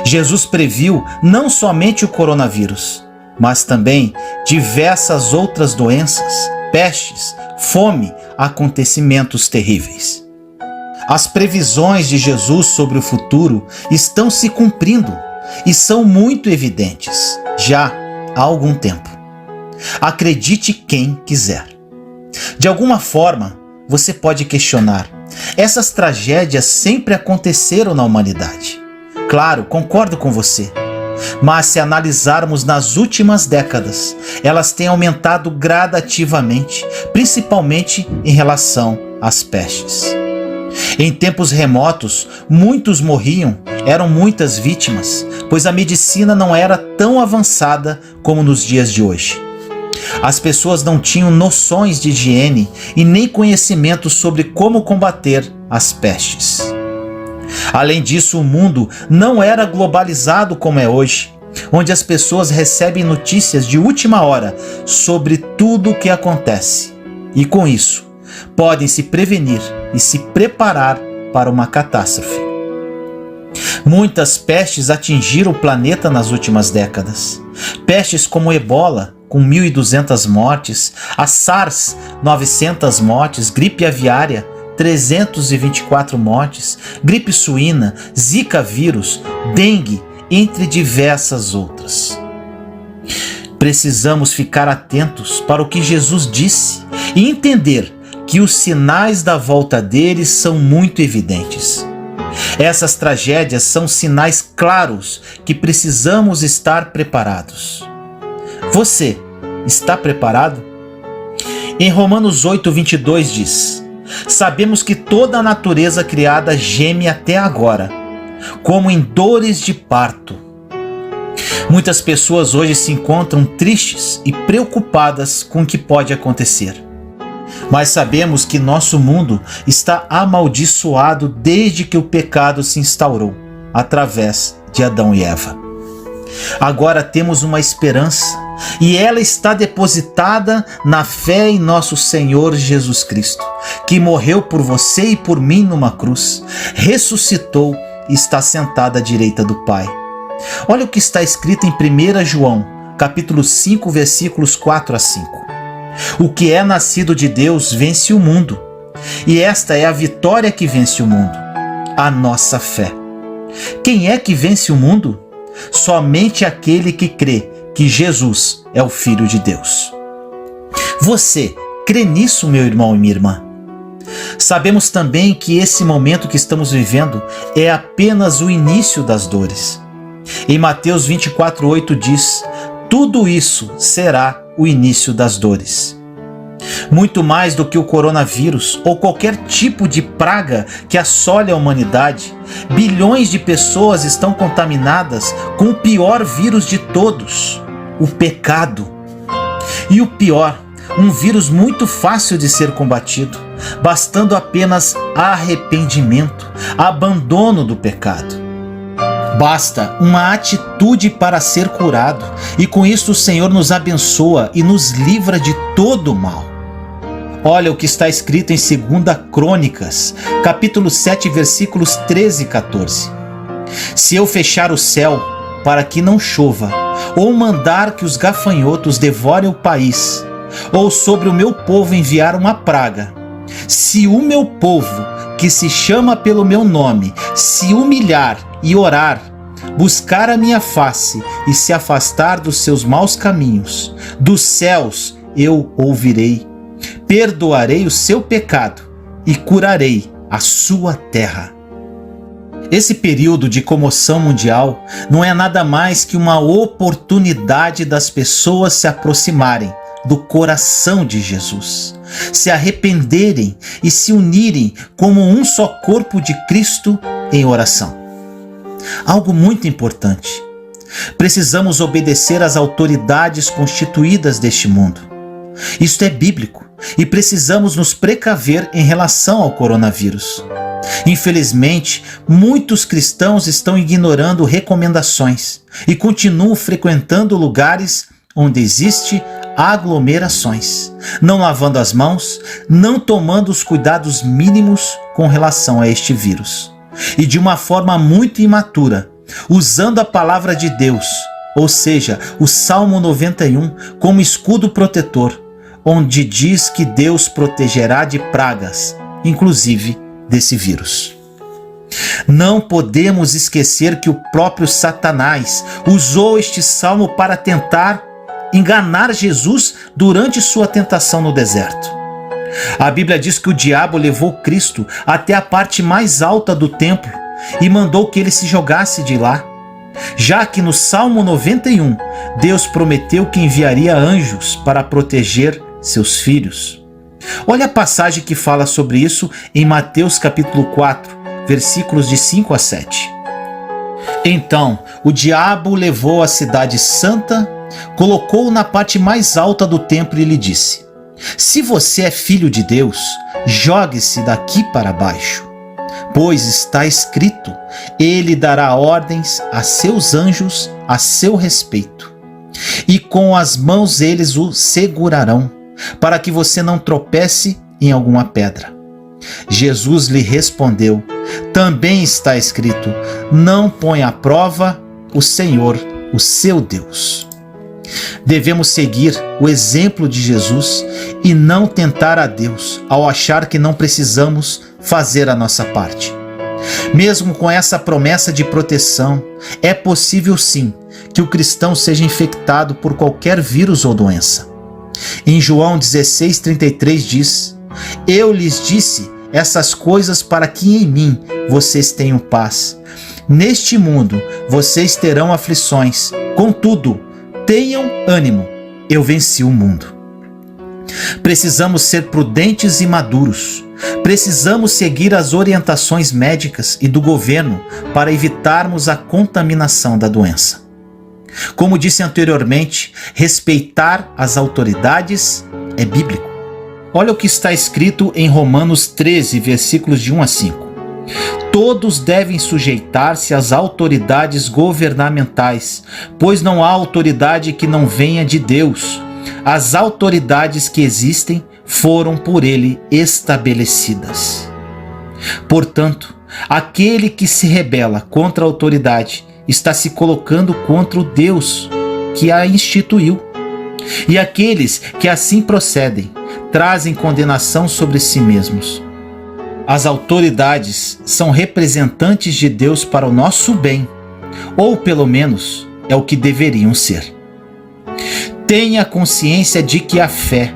Jesus previu não somente o coronavírus, mas também diversas outras doenças, pestes, fome, acontecimentos terríveis. As previsões de Jesus sobre o futuro estão se cumprindo e são muito evidentes já há algum tempo. Acredite quem quiser. De alguma forma, você pode questionar: essas tragédias sempre aconteceram na humanidade? Claro, concordo com você. Mas se analisarmos nas últimas décadas, elas têm aumentado gradativamente, principalmente em relação às pestes. Em tempos remotos, muitos morriam, eram muitas vítimas, pois a medicina não era tão avançada como nos dias de hoje. As pessoas não tinham noções de higiene e nem conhecimento sobre como combater as pestes. Além disso, o mundo não era globalizado como é hoje, onde as pessoas recebem notícias de última hora sobre tudo o que acontece. E com isso, podem se prevenir e se preparar para uma catástrofe. Muitas pestes atingiram o planeta nas últimas décadas. Pestes como o Ebola, com 1.200 mortes, a SARS, 900 mortes, gripe aviária, 324 mortes, gripe suína, Zika vírus, dengue, entre diversas outras. Precisamos ficar atentos para o que Jesus disse e entender que os sinais da volta dele são muito evidentes. Essas tragédias são sinais claros que precisamos estar preparados. Você está preparado? Em Romanos 8:22 diz: sabemos que toda a natureza criada geme até agora, como em dores de parto. Muitas pessoas hoje se encontram tristes e preocupadas com o que pode acontecer. Mas sabemos que nosso mundo está amaldiçoado desde que o pecado se instaurou, através de Adão e Eva. Agora temos uma esperança, e ela está depositada na fé em nosso Senhor Jesus Cristo, que morreu por você e por mim numa cruz, ressuscitou e está sentado à direita do Pai. Olha o que está escrito em 1 João, capítulo 5, versículos 4 a 5. O que é nascido de Deus vence o mundo, e esta é a vitória que vence o mundo, a nossa fé. Quem é que vence o mundo? Somente aquele que crê que Jesus é o Filho de Deus. Você crê nisso, meu irmão e minha irmã? Sabemos também que esse momento que estamos vivendo é apenas o início das dores. Em Mateus 24:8 diz: tudo isso será o início das dores. Muito mais do que o coronavírus ou qualquer tipo de praga que assole a humanidade, bilhões de pessoas estão contaminadas com o pior vírus de todos, o pecado. E o pior, um vírus muito fácil de ser combatido, bastando apenas arrependimento, abandono do pecado. Basta uma atitude para ser curado, e com isso o Senhor nos abençoa e nos livra de todo o mal. Olha o que está escrito em 2 Crônicas, capítulo 7, versículos 13 e 14. Se eu fechar o céu para que não chova, ou mandar que os gafanhotos devorem o país, ou sobre o meu povo enviar uma praga, se o meu povo, que se chama pelo meu nome, se humilhar e orar, buscar a minha face e se afastar dos seus maus caminhos, dos céus eu ouvirei, perdoarei o seu pecado e curarei a sua terra. Esse período de comoção mundial não é nada mais que uma oportunidade das pessoas se aproximarem do coração de Jesus, se arrependerem e se unirem como um só corpo de Cristo em oração. Algo muito importante: precisamos obedecer às autoridades constituídas deste mundo. Isto é bíblico e precisamos nos precaver em relação ao coronavírus. Infelizmente, muitos cristãos estão ignorando recomendações e continuam frequentando lugares onde existe aglomerações, não lavando as mãos, não tomando os cuidados mínimos com relação a este vírus. E de uma forma muito imatura, usando a palavra de Deus, ou seja, o Salmo 91, como escudo protetor, onde diz que Deus protegerá de pragas, inclusive desse vírus. Não podemos esquecer que o próprio Satanás usou este salmo para tentar enganar Jesus durante sua tentação no deserto. A Bíblia diz que o diabo levou Cristo até a parte mais alta do templo e mandou que ele se jogasse de lá, já que no Salmo 91, Deus prometeu que enviaria anjos para proteger seus filhos. Olha a passagem que fala sobre isso em Mateus capítulo 4, versículos de 5 a 7. Então, o diabo levou a cidade santa, colocou-o na parte mais alta do templo e lhe disse: se você é filho de Deus, jogue-se daqui para baixo, pois está escrito, ele dará ordens a seus anjos a seu respeito, e com as mãos eles o segurarão, para que você não tropece em alguma pedra. Jesus lhe respondeu: também está escrito, não ponha à prova o Senhor, o seu Deus. Devemos seguir o exemplo de Jesus e não tentar a Deus ao achar que não precisamos fazer a nossa parte. Mesmo com essa promessa de proteção, é possível sim que o cristão seja infectado por qualquer vírus ou doença. Em João 16:33 diz: eu lhes disse essas coisas para que em mim vocês tenham paz. Neste mundo vocês terão aflições, contudo, tenham ânimo, eu venci o mundo. Precisamos ser prudentes e maduros. Precisamos seguir as orientações médicas e do governo para evitarmos a contaminação da doença. Como disse anteriormente, respeitar as autoridades é bíblico. Olha o que está escrito em Romanos 13, versículos de 1 a 5. Todos devem sujeitar-se às autoridades governamentais, pois não há autoridade que não venha de Deus. As autoridades que existem foram por ele estabelecidas. Portanto, aquele que se rebela contra a autoridade está se colocando contra o Deus que a instituiu. E aqueles que assim procedem trazem condenação sobre si mesmos. As autoridades são representantes de Deus para o nosso bem, ou pelo menos é o que deveriam ser. Tenha consciência de que a fé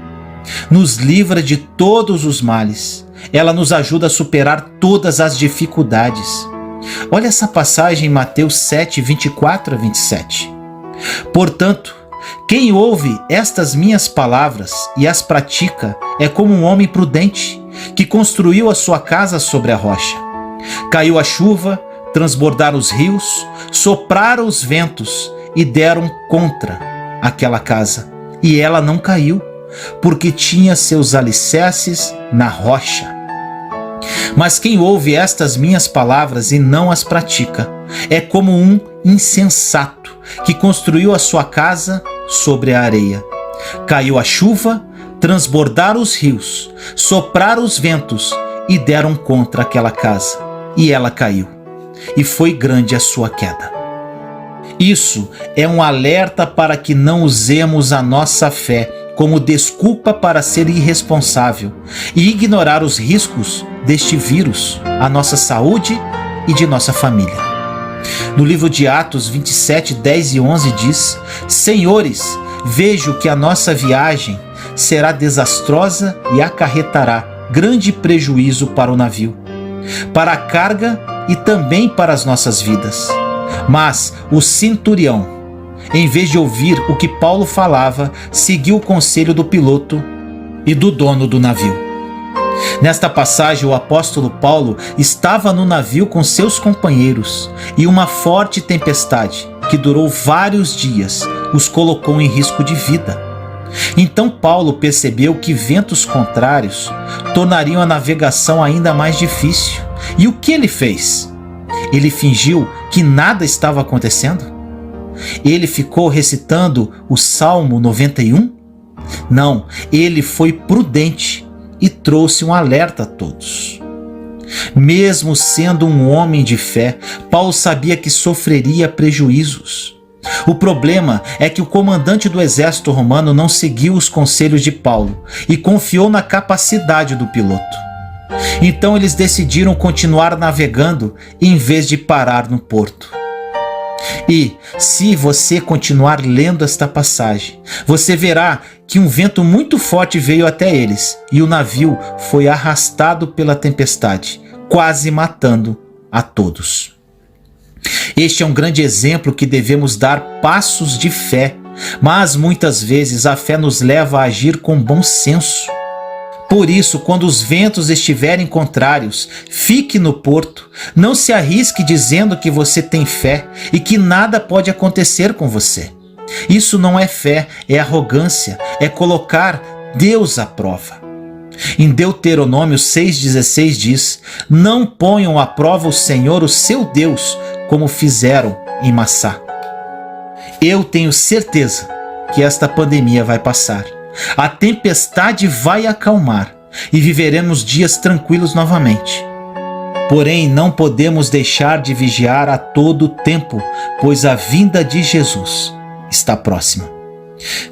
nos livra de todos os males. Ela nos ajuda a superar todas as dificuldades. Olha essa passagem em Mateus 7, 24 a 27. Portanto, quem ouve estas minhas palavras e as pratica é como um homem prudente que construiu a sua casa sobre a rocha. Caiu a chuva, transbordaram os rios, sopraram os ventos e deram contra aquela casa. E ela não caiu, porque tinha seus alicerces na rocha. Mas quem ouve estas minhas palavras e não as pratica, é como um insensato que construiu a sua casa sobre a areia. Caiu a chuva, transbordaram os rios, sopraram os ventos e deram contra aquela casa. E ela caiu, e foi grande a sua queda. Isso é um alerta para que não usemos a nossa fé como desculpa para ser irresponsável e ignorar os riscos deste vírus, à nossa saúde e de nossa família. No livro de Atos 27, 10 e 11 diz: Senhores, vejo que a nossa viagem será desastrosa e acarretará grande prejuízo para o navio, para a carga e também para as nossas vidas. Mas o centurião, em vez de ouvir o que Paulo falava, seguiu o conselho do piloto e do dono do navio. Nesta passagem, o apóstolo Paulo estava no navio com seus companheiros e uma forte tempestade, que durou vários dias, os colocou em risco de vida. Então Paulo percebeu que ventos contrários tornariam a navegação ainda mais difícil. E o que ele fez? Ele fingiu que nada estava acontecendo? Ele ficou recitando o Salmo 91? Não, ele foi prudente e trouxe um alerta a todos. Mesmo sendo um homem de fé, Paulo sabia que sofreria prejuízos. O problema é que o comandante do exército romano não seguiu os conselhos de Paulo e confiou na capacidade do piloto. Então eles decidiram continuar navegando em vez de parar no porto. E, se você continuar lendo esta passagem, você verá que um vento muito forte veio até eles e o navio foi arrastado pela tempestade, quase matando a todos. Este é um grande exemplo que devemos dar passos de fé, mas muitas vezes a fé nos leva a agir com bom senso. Por isso, quando os ventos estiverem contrários, fique no porto. Não se arrisque dizendo que você tem fé e que nada pode acontecer com você. Isso não é fé, é arrogância, é colocar Deus à prova. Em Deuteronômio 6,16 diz: Não ponham à prova o Senhor, o seu Deus, como fizeram em Massá. Eu tenho certeza que esta pandemia vai passar. A tempestade vai acalmar e viveremos dias tranquilos novamente. Porém, não podemos deixar de vigiar a todo tempo, pois a vinda de Jesus está próxima.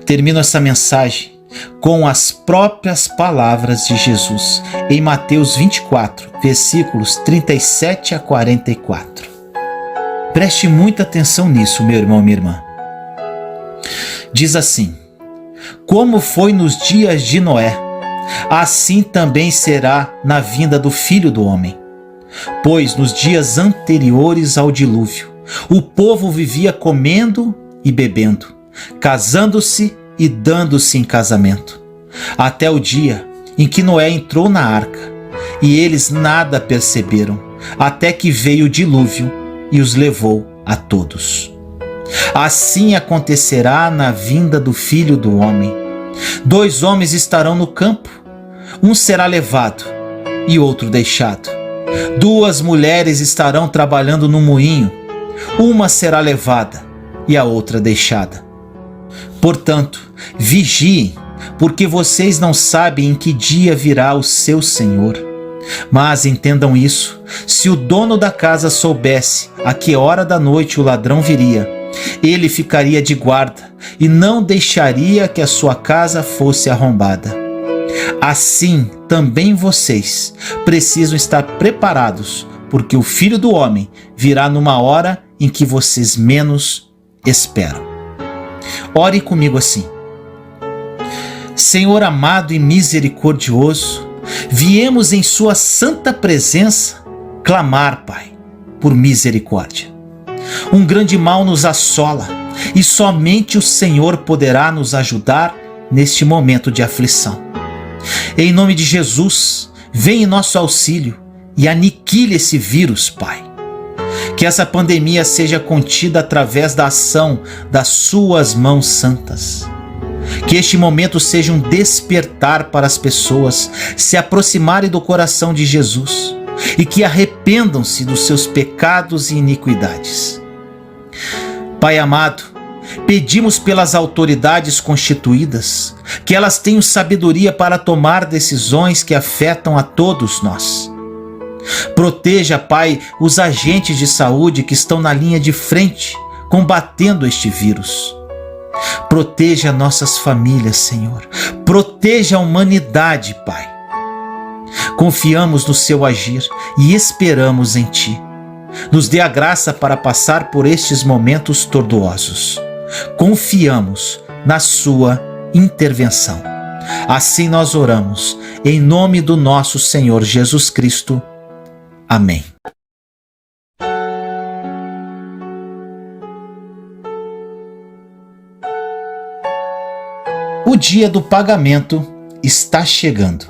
Termino essa mensagem com as próprias palavras de Jesus em Mateus 24, versículos 37 a 44. Preste muita atenção nisso, meu irmão, minha irmã. Diz assim: Como foi nos dias de Noé, assim também será na vinda do Filho do Homem. Pois nos dias anteriores ao dilúvio, o povo vivia comendo e bebendo, casando-se e dando-se em casamento, até o dia em que Noé entrou na arca, e eles nada perceberam, até que veio o dilúvio e os levou a todos. Assim acontecerá na vinda do Filho do Homem. 2 homens estarão no campo, um será levado e outro deixado. 2 mulheres estarão trabalhando no moinho, uma será levada e a outra deixada. Portanto, vigiem, porque vocês não sabem em que dia virá o seu Senhor. Mas entendam isso: se o dono da casa soubesse a que hora da noite o ladrão viria, ele ficaria de guarda e não deixaria que a sua casa fosse arrombada. Assim, também vocês precisam estar preparados, porque o Filho do Homem virá numa hora em que vocês menos esperam. Ore comigo assim: Senhor amado e misericordioso, viemos em sua santa presença clamar, Pai, por misericórdia. Um grande mal nos assola e somente o Senhor poderá nos ajudar neste momento de aflição. Em nome de Jesus, vem em nosso auxílio e aniquile esse vírus, Pai. Que essa pandemia seja contida através da ação das suas mãos santas. Que este momento seja um despertar para as pessoas se aproximarem do coração de Jesus e que arrependam-se dos seus pecados e iniquidades. Pai amado, pedimos pelas autoridades constituídas que elas tenham sabedoria para tomar decisões que afetam a todos nós. Proteja, Pai, os agentes de saúde que estão na linha de frente combatendo este vírus. Proteja nossas famílias, Senhor. Proteja a humanidade, Pai. Confiamos no seu agir e esperamos em Ti. Nos dê a graça para passar por estes momentos tortuosos. Confiamos na sua intervenção. Assim nós oramos, em nome do nosso Senhor Jesus Cristo. Amém. O dia do pagamento está chegando.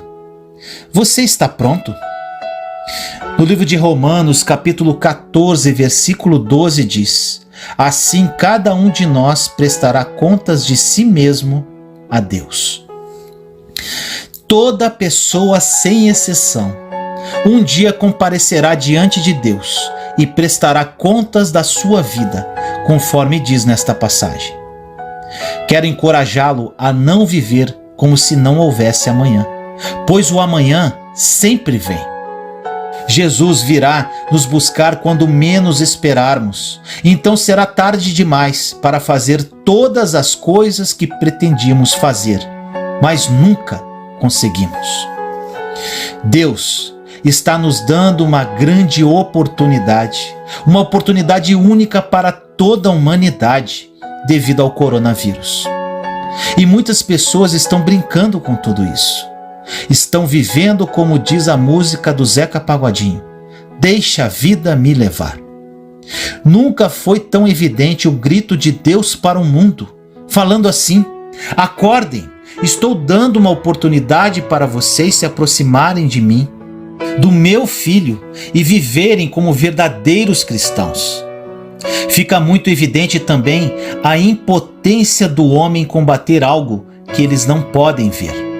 Você está pronto? No livro de Romanos, capítulo 14, versículo 12 diz: assim cada um de nós prestará contas de si mesmo a Deus. Toda pessoa, sem exceção, um dia comparecerá diante de Deus e prestará contas da sua vida, conforme diz nesta passagem. Quero encorajá-lo a não viver como se não houvesse amanhã, pois o amanhã sempre vem. Jesus virá nos buscar quando menos esperarmos, então será tarde demais para fazer todas as coisas que pretendíamos fazer, mas nunca conseguimos. Deus está nos dando uma grande oportunidade, uma oportunidade única para toda a humanidade, devido ao coronavírus. E muitas pessoas estão brincando com tudo isso. Estão vivendo como diz a música do Zeca Pagodinho: deixa a vida me levar. Nunca foi tão evidente o grito de Deus para o mundo, falando assim: acordem, estou dando uma oportunidade para vocês se aproximarem de mim, do meu Filho, e viverem como verdadeiros cristãos. Fica muito evidente também a impotência do homem em combater algo que eles não podem ver.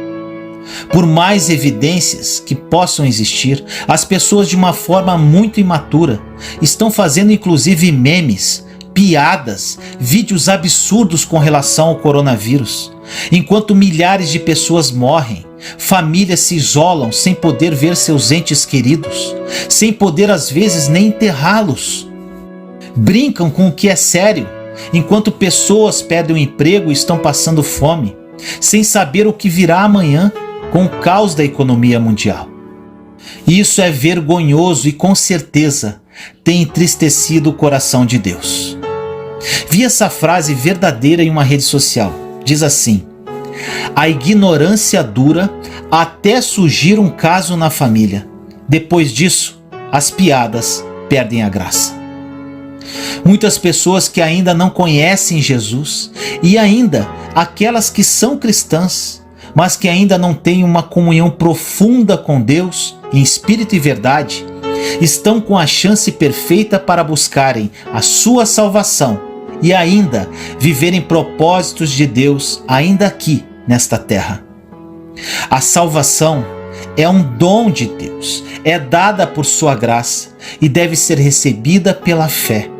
Por mais evidências que possam existir, as pessoas de uma forma muito imatura estão fazendo inclusive memes, piadas, vídeos absurdos com relação ao coronavírus. Enquanto milhares de pessoas morrem, famílias se isolam sem poder ver seus entes queridos, sem poder às vezes nem enterrá-los. Brincam com o que é sério, enquanto pessoas perdem o emprego e estão passando fome, sem saber o que virá amanhã com o caos da economia mundial. Isso é vergonhoso e com certeza tem entristecido o coração de Deus. Vi essa frase verdadeira em uma rede social. Diz assim: a ignorância dura até surgir um caso na família. Depois disso, as piadas perdem a graça. Muitas pessoas que ainda não conhecem Jesus e ainda aquelas que são cristãs, mas que ainda não têm uma comunhão profunda com Deus em espírito e verdade, estão com a chance perfeita para buscarem a sua salvação e ainda viverem propósitos de Deus ainda aqui nesta terra. A salvação é um dom de Deus, é dada por sua graça e deve ser recebida pela fé.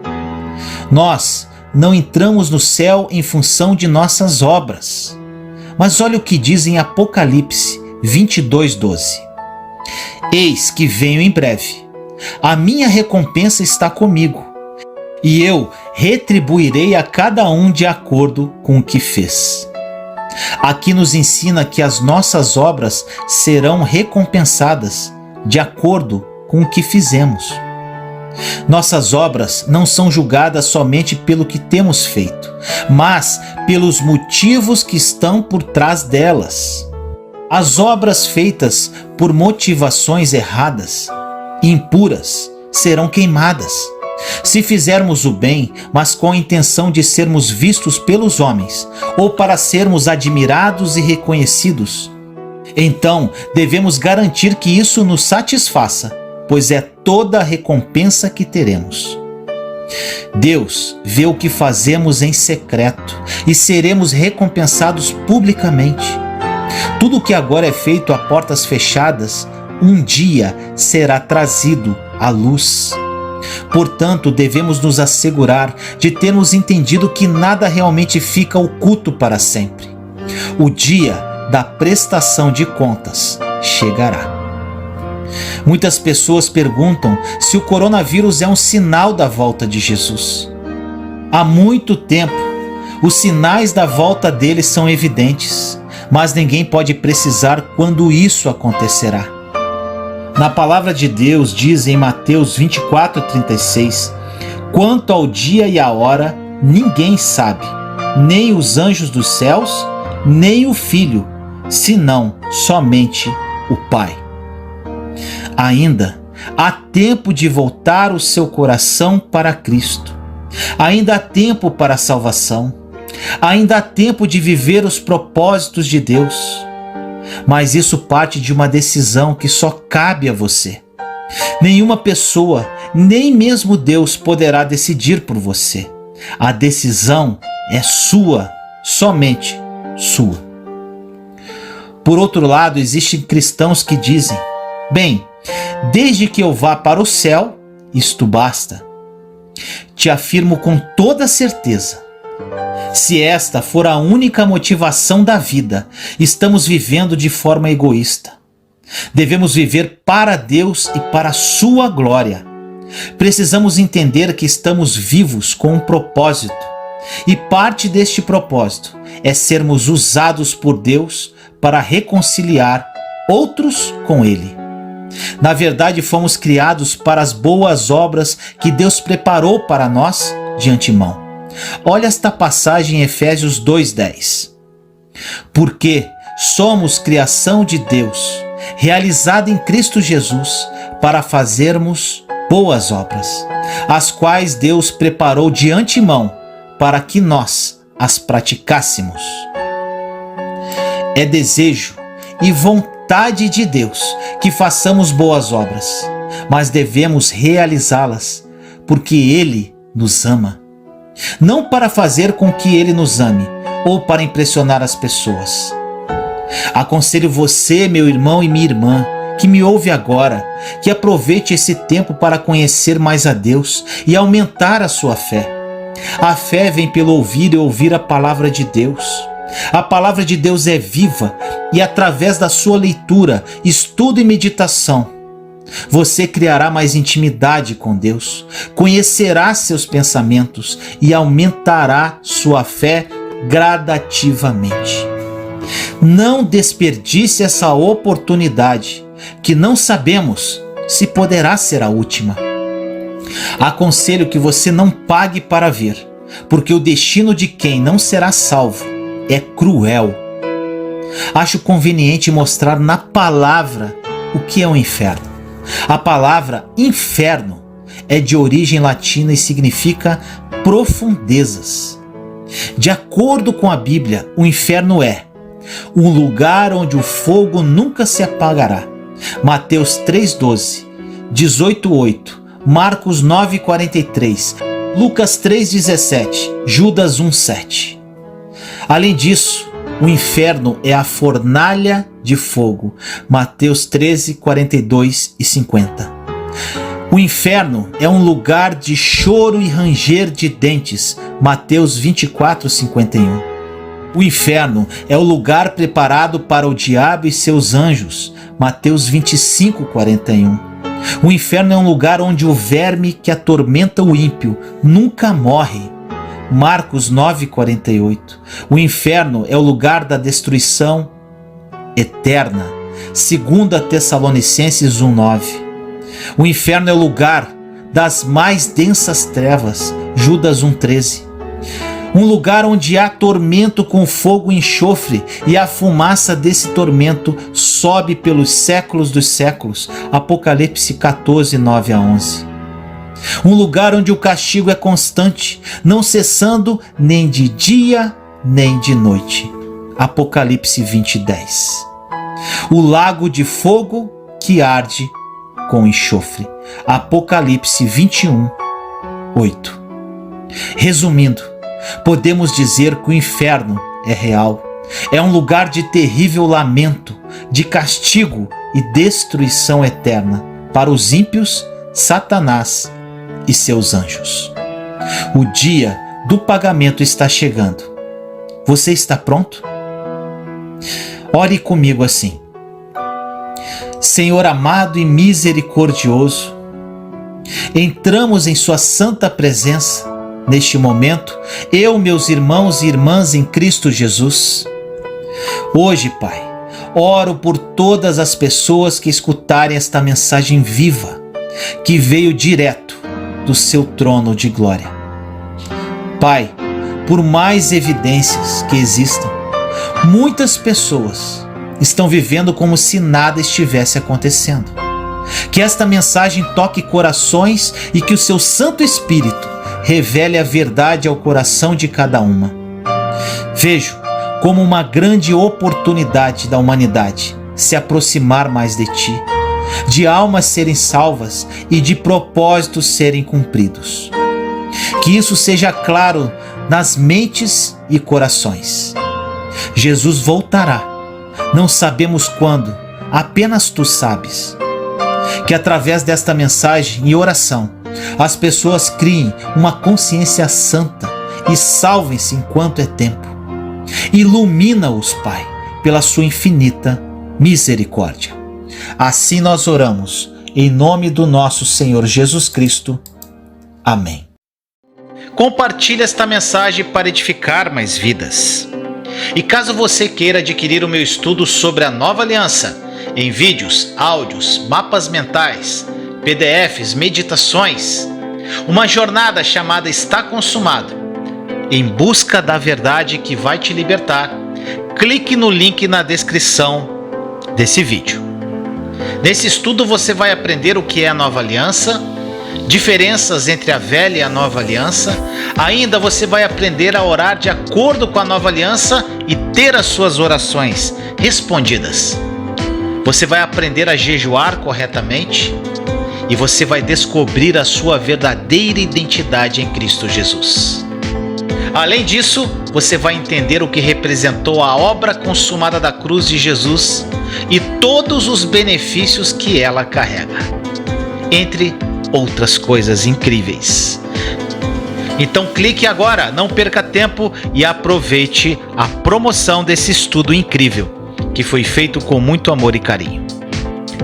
Nós não entramos no céu em função de nossas obras. Mas olha o que diz em Apocalipse 22:12. Eis que venho em breve. A minha recompensa está comigo, e eu retribuirei a cada um de acordo com o que fez. Aqui nos ensina que as nossas obras serão recompensadas de acordo com o que fizemos. Nossas obras não são julgadas somente pelo que temos feito, mas pelos motivos que estão por trás delas. As obras feitas por motivações erradas, impuras, serão queimadas. Se fizermos o bem, mas com a intenção de sermos vistos pelos homens, ou para sermos admirados e reconhecidos, então devemos garantir que isso nos satisfaça, pois é toda a recompensa que teremos. Deus vê o que fazemos em secreto e seremos recompensados publicamente. Tudo o que agora é feito a portas fechadas, um dia será trazido à luz. Portanto, devemos nos assegurar de termos entendido que nada realmente fica oculto para sempre. O dia da prestação de contas chegará. Muitas pessoas perguntam se o coronavírus é um sinal da volta de Jesus. Há muito tempo, os sinais da volta dele são evidentes, mas ninguém pode precisar quando isso acontecerá. Na palavra de Deus diz em Mateus 24:36, quanto ao dia e a hora, ninguém sabe, nem os anjos dos céus, nem o Filho, senão somente o Pai. Ainda há tempo de voltar o seu coração para Cristo. Ainda há tempo para a salvação. Ainda há tempo de viver os propósitos de Deus. Mas isso parte de uma decisão que só cabe a você. Nenhuma pessoa, nem mesmo Deus, poderá decidir por você. A decisão é sua, somente sua. Por outro lado, existem cristãos que dizem: bem, desde que eu vá para o céu, isto basta. Te afirmo com toda certeza, se esta for a única motivação da vida, estamos vivendo de forma egoísta. Devemos viver para Deus e para a sua glória. Precisamos entender que estamos vivos com um propósito, e parte deste propósito é sermos usados por Deus para reconciliar outros com Ele. Na verdade, fomos criados para as boas obras que Deus preparou para nós de antemão. Olha esta passagem em Efésios 2:10. Porque somos criação de Deus, realizada em Cristo Jesus, para fazermos boas obras, as quais Deus preparou de antemão para que nós as praticássemos. É desejo e vontade de Deus que façamos boas obras, mas devemos realizá-las porque Ele nos ama. Não para fazer com que Ele nos ame ou para impressionar as pessoas. Aconselho você, meu irmão e minha irmã, que me ouve agora, que aproveite esse tempo para conhecer mais a Deus e aumentar a sua fé. A fé vem pelo ouvir e ouvir a palavra de Deus. A palavra de Deus é viva e através da sua leitura, estudo e meditação, você criará mais intimidade com Deus, conhecerá seus pensamentos e aumentará sua fé gradativamente. Não desperdice essa oportunidade, que não sabemos se poderá ser a última. Aconselho que você não pague para ver, porque o destino de quem não será salvo é cruel. Acho conveniente mostrar na palavra o que é o inferno. A palavra inferno é de origem latina e significa profundezas. De acordo com a Bíblia, o inferno é um lugar onde o fogo nunca se apagará. Mateus 3:12, 18:8, Marcos 9:43, Lucas 3:17, Judas 1:7. Além disso, o inferno é a fornalha de fogo. Mateus 13:42 e 50. O inferno é um lugar de choro e ranger de dentes. Mateus 24:51. O inferno é o lugar preparado para o diabo e seus anjos. Mateus 25:41. O inferno é um lugar onde o verme que atormenta o ímpio nunca morre. Marcos 9:48. O inferno é o lugar da destruição eterna. 2 Tessalonicenses 1:9. O inferno é o lugar das mais densas trevas. Judas 1:13. Um lugar onde há tormento com fogo e enxofre, e a fumaça desse tormento sobe pelos séculos dos séculos. Apocalipse 14:9-11. Um lugar onde o castigo é constante, não cessando nem de dia nem de noite. Apocalipse 20:10. O lago de fogo que arde com enxofre. Apocalipse 21:8. Resumindo, podemos dizer que o inferno é real. É um lugar de terrível lamento, de castigo e destruição eterna para os ímpios, Satanás e seus anjos. O dia do pagamento está chegando. Você está pronto? Ore comigo assim: Senhor amado e misericordioso, entramos em sua santa presença neste momento, eu, meus irmãos e irmãs em Cristo Jesus. Hoje, Pai, oro por todas as pessoas que escutarem esta mensagem viva, que veio direto do seu trono de glória. Pai, por mais evidências que existam, muitas pessoas estão vivendo como se nada estivesse acontecendo. Que esta mensagem toque corações e que o seu Santo Espírito revele a verdade ao coração de cada uma. Vejo como uma grande oportunidade da humanidade se aproximar mais de Ti, de almas serem salvas e de propósitos serem cumpridos. Que isso seja claro nas mentes e corações. Jesus voltará. Não sabemos quando, apenas Tu sabes. Que através desta mensagem e oração, as pessoas criem uma consciência santa e salvem-se enquanto é tempo. Ilumina-os, Pai, pela Sua infinita misericórdia. Assim nós oramos, em nome do nosso Senhor Jesus Cristo. Amém. Compartilhe esta mensagem para edificar mais vidas. E caso você queira adquirir o meu estudo sobre a Nova Aliança, em vídeos, áudios, mapas mentais, PDFs, meditações, uma jornada chamada Está Consumado, em busca da verdade que vai te libertar, clique no link na descrição desse vídeo. Nesse estudo você vai aprender o que é a Nova Aliança, diferenças entre a Velha e a Nova Aliança. Ainda você vai aprender a orar de acordo com a Nova Aliança e ter as suas orações respondidas. Você vai aprender a jejuar corretamente e você vai descobrir a sua verdadeira identidade em Cristo Jesus. Além disso, você vai entender o que representou a obra consumada da cruz de Jesus e todos os benefícios que ela carrega, entre outras coisas incríveis. Então clique agora, não perca tempo e aproveite a promoção desse estudo incrível, que foi feito com muito amor e carinho.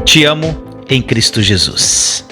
Te amo em Cristo Jesus.